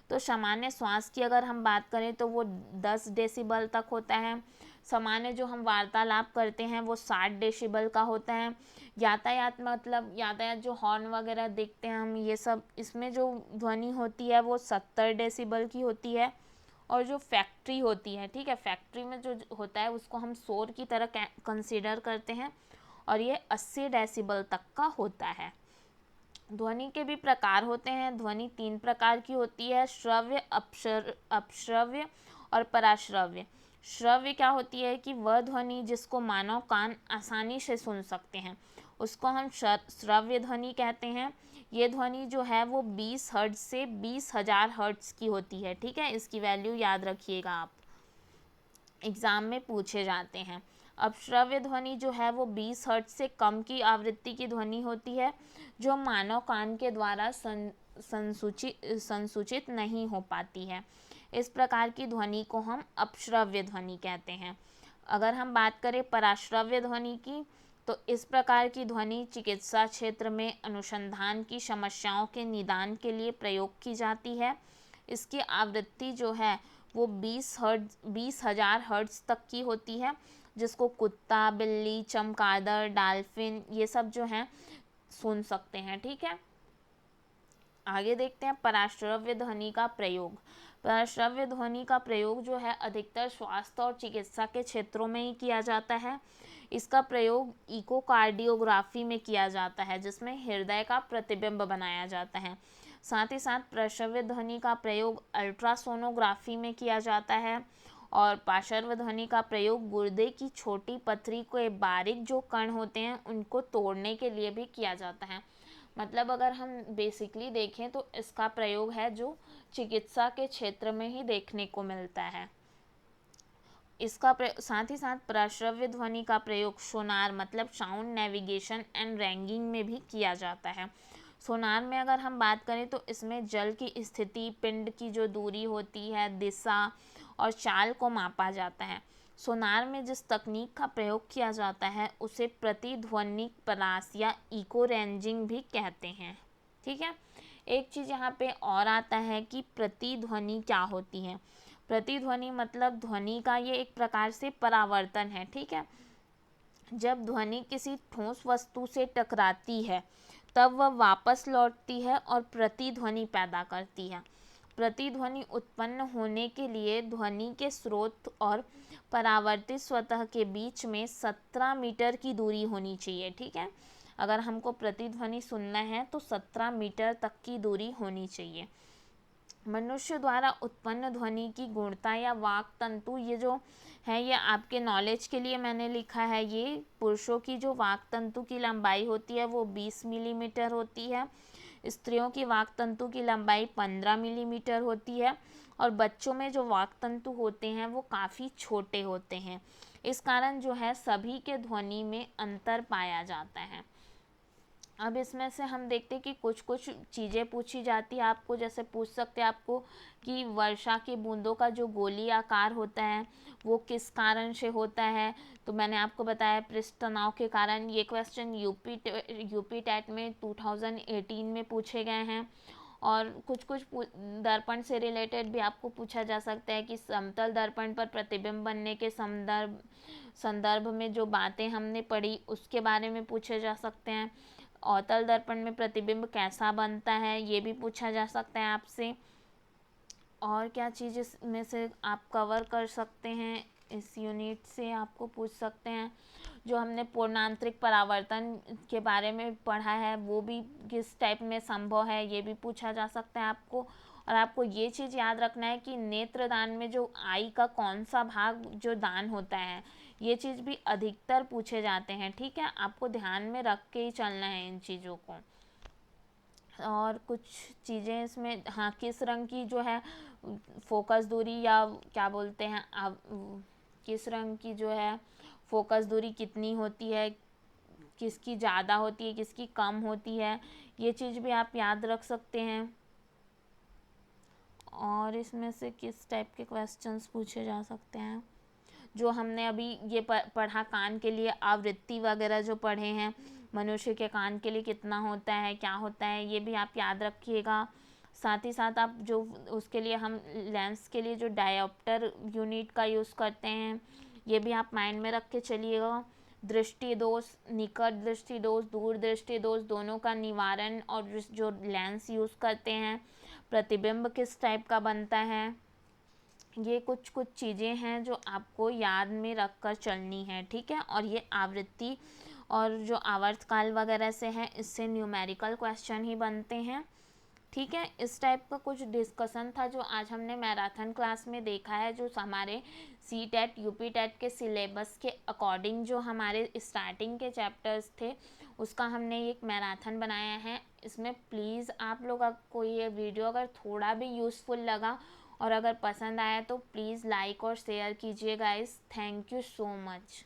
तो सामान्य श्वास की अगर हम बात करें तो वो 10 डेसिबल तक होता है। सामान्य जो हम वार्तालाप करते हैं वो 60 डेसिबल का होता है। यातायात जो हॉर्न वगैरह देखते हैं हम, ये सब इसमें जो ध्वनि होती है वो 70 डेसिबल की होती है। और जो फैक्ट्री होती है, ठीक है, फैक्ट्री में जो होता है उसको हम शोर की तरह कंसीडर करते हैं और ये 80 डेसिबल तक का होता है। ध्वनि के भी प्रकार होते हैं। ध्वनि 3 प्रकार की होती है, श्रव्य, अपश्रव्य और पराश्रव्य। श्रव्य क्या होती है कि वह ध्वनि जिसको मानव कान आसानी से सुन सकते हैं उसको हम श्रव्य ध्वनि कहते हैं। ये ध्वनि जो है वो 20 हर्ट्ज से 20,000 हर्ट्ज की होती है। ठीक है, इसकी वैल्यू याद रखिएगा, आप एग्ज़ाम में पूछे जाते हैं। अब श्रव्य ध्वनि जो है वो 20 हर्ट्ज से कम की आवृत्ति की ध्वनि होती है जो मानव कान के द्वारा संसूचित नहीं हो पाती है। इस प्रकार की ध्वनि को हम अपश्रव्य ध्वनि कहते हैं। अगर हम बात करें पराश्रव्य ध्वनि की, तो इस प्रकार की ध्वनि चिकित्सा क्षेत्र में अनुसंधान की समस्याओं के निदान के लिए प्रयोग की जाती है। इसकी आवृत्ति जो है वो 20,000 हर्ट्ज तक की होती है, जिसको कुत्ता, बिल्ली, चमगादड़, डॉल्फिन ये सब जो हैं सुन सकते हैं। ठीक है, आगे देखते हैं पराश्रव्य ध्वनि का प्रयोग। पराश्रव्य ध्वनि का प्रयोग जो है अधिकतर स्वास्थ्य और चिकित्सा के क्षेत्रों में ही किया जाता है। इसका प्रयोग इकोकार्डियोग्राफी में किया जाता है, जिसमें हृदय का प्रतिबिंब बनाया जाता है। साथ ही साथ प्रश्रव्य ध्वनि का प्रयोग अल्ट्रासोनोग्राफी में किया जाता है। और पार्श्व ध्वनि का प्रयोग गुर्दे की छोटी पथरी के बारीक जो कण होते हैं उनको तोड़ने के लिए भी किया जाता है। मतलब अगर हम बेसिकली देखें तो इसका प्रयोग है जो चिकित्सा के क्षेत्र में ही देखने को मिलता है। इसका साथ ही साथ प्रश्रव्य ध्वनि का प्रयोग सोनार मतलब साउंड नेविगेशन एंड रैंगिंग में भी किया जाता है। सोनार में अगर हम बात करें तो इसमें जल की स्थिति, पिंड की जो दूरी होती है, दिशा और चाल को मापा जाता है। सोनार में जिस तकनीक का प्रयोग किया जाता है उसे प्रतिध्वनिक परास या इको रेंजिंग भी कहते हैं। ठीक है, एक चीज़ यहाँ पे और आता है कि प्रतिध्वनि क्या होती है। प्रतिध्वनि मतलब ध्वनि का ये एक प्रकार से परावर्तन है। ठीक है, जब ध्वनि किसी ठोस वस्तु से टकराती है तब वह वापस लौटती है और प्रतिध्वनि पैदा करती है। प्रतिध्वनि उत्पन्न होने के लिए ध्वनि के स्रोत और परावर्तित सतह के बीच में 17 मीटर की दूरी होनी चाहिए। ठीक है, अगर हमको प्रतिध्वनि सुनना है तो 17 मीटर तक की दूरी होनी चाहिए। मनुष्य द्वारा उत्पन्न ध्वनि की गुणता या वाक तंतु, ये जो है ये आपके नॉलेज के लिए मैंने लिखा है। ये पुरुषों की जो वाक तंतु की लंबाई होती है वो 20 मिलीमीटर होती है, स्त्रियों की वाक तंतु की लंबाई 15 मिलीमीटर होती है और बच्चों में जो वाक तंतु होते हैं वो काफ़ी छोटे होते हैं। इस कारण जो है सभी के ध्वनि में अंतर पाया जाता है। अब इसमें से हम देखते हैं कि कुछ कुछ चीज़ें पूछी जाती है आपको, जैसे पूछ सकते हैं आपको कि वर्षा की बूंदों का जो गोली आकार होता है वो किस कारण से होता है। तो मैंने आपको बताया पृष्ठ तनाव के कारण। ये क्वेश्चन यूपी टेट में 2018 में पूछे गए हैं। और कुछ कुछ दर्पण से रिलेटेड भी आपको पूछा जा सकता है कि समतल दर्पण पर प्रतिबिंब बनने के संदर्भ में जो बातें हमने पढ़ी उसके बारे में पूछे जा सकते हैं। अवतल दर्पण में प्रतिबिंब कैसा बनता है ये भी पूछा जा सकता है आपसे। और क्या चीज़ इसमें से आप कवर कर सकते हैं इस यूनिट से आपको पूछ सकते हैं। जो हमने पूर्णांतरिक परावर्तन के बारे में पढ़ा है वो भी किस टाइप में संभव है ये भी पूछा जा सकता है आपको। और आपको ये चीज़ याद रखना है कि नेत्रदान में जो आई का कौन सा भाग जो दान होता है ये चीज़ भी अधिकतर पूछे जाते हैं। ठीक है, आपको ध्यान में रख के ही चलना है इन चीज़ों को। और कुछ चीज़ें इसमें, हाँ, किस रंग की जो है फोकस दूरी या क्या बोलते हैं किस रंग की जो है फोकस दूरी कितनी होती है, किसकी ज़्यादा होती है किसकी कम होती है, ये चीज़ भी आप याद रख सकते हैं। और इसमें से किस टाइप के क्वेश्चंस पूछे जा सकते हैं, जो हमने अभी ये पढ़ा कान के लिए आवृत्ति वगैरह जो पढ़े हैं, मनुष्य के कान के लिए कितना होता है क्या होता है ये भी आप याद रखिएगा। साथ ही साथ आप जो उसके लिए हम लेंस के लिए जो डायोप्टर यूनिट का यूज़ करते हैं ये भी आप माइंड में रख के चलिएगा। दृष्टि दोष, निकट दृष्टि दोष, दूर दृष्टि दोष दोनों का निवारण, और जो लेंस यूज़ करते हैं प्रतिबिंब किस टाइप का बनता है, ये कुछ कुछ चीज़ें हैं जो आपको याद में रख कर चलनी है। ठीक है, और ये आवृत्ति और जो आवर्तकाल वगैरह से है इससे न्यूमेरिकल क्वेश्चन ही बनते हैं। ठीक है, इस टाइप का कुछ डिस्कशन था जो आज हमने मैराथन क्लास में देखा है, जो हमारे सी टेट यूपी टेट के सिलेबस के अकॉर्डिंग जो हमारे स्टार्टिंग के चैप्टर्स थे उसका हमने एक मैराथन बनाया है। इसमें प्लीज़ आप लोग को ये वीडियो अगर थोड़ा भी यूज़फुल लगा और अगर पसंद आया तो प्लीज़ लाइक और शेयर कीजिए guys. Thank you so much.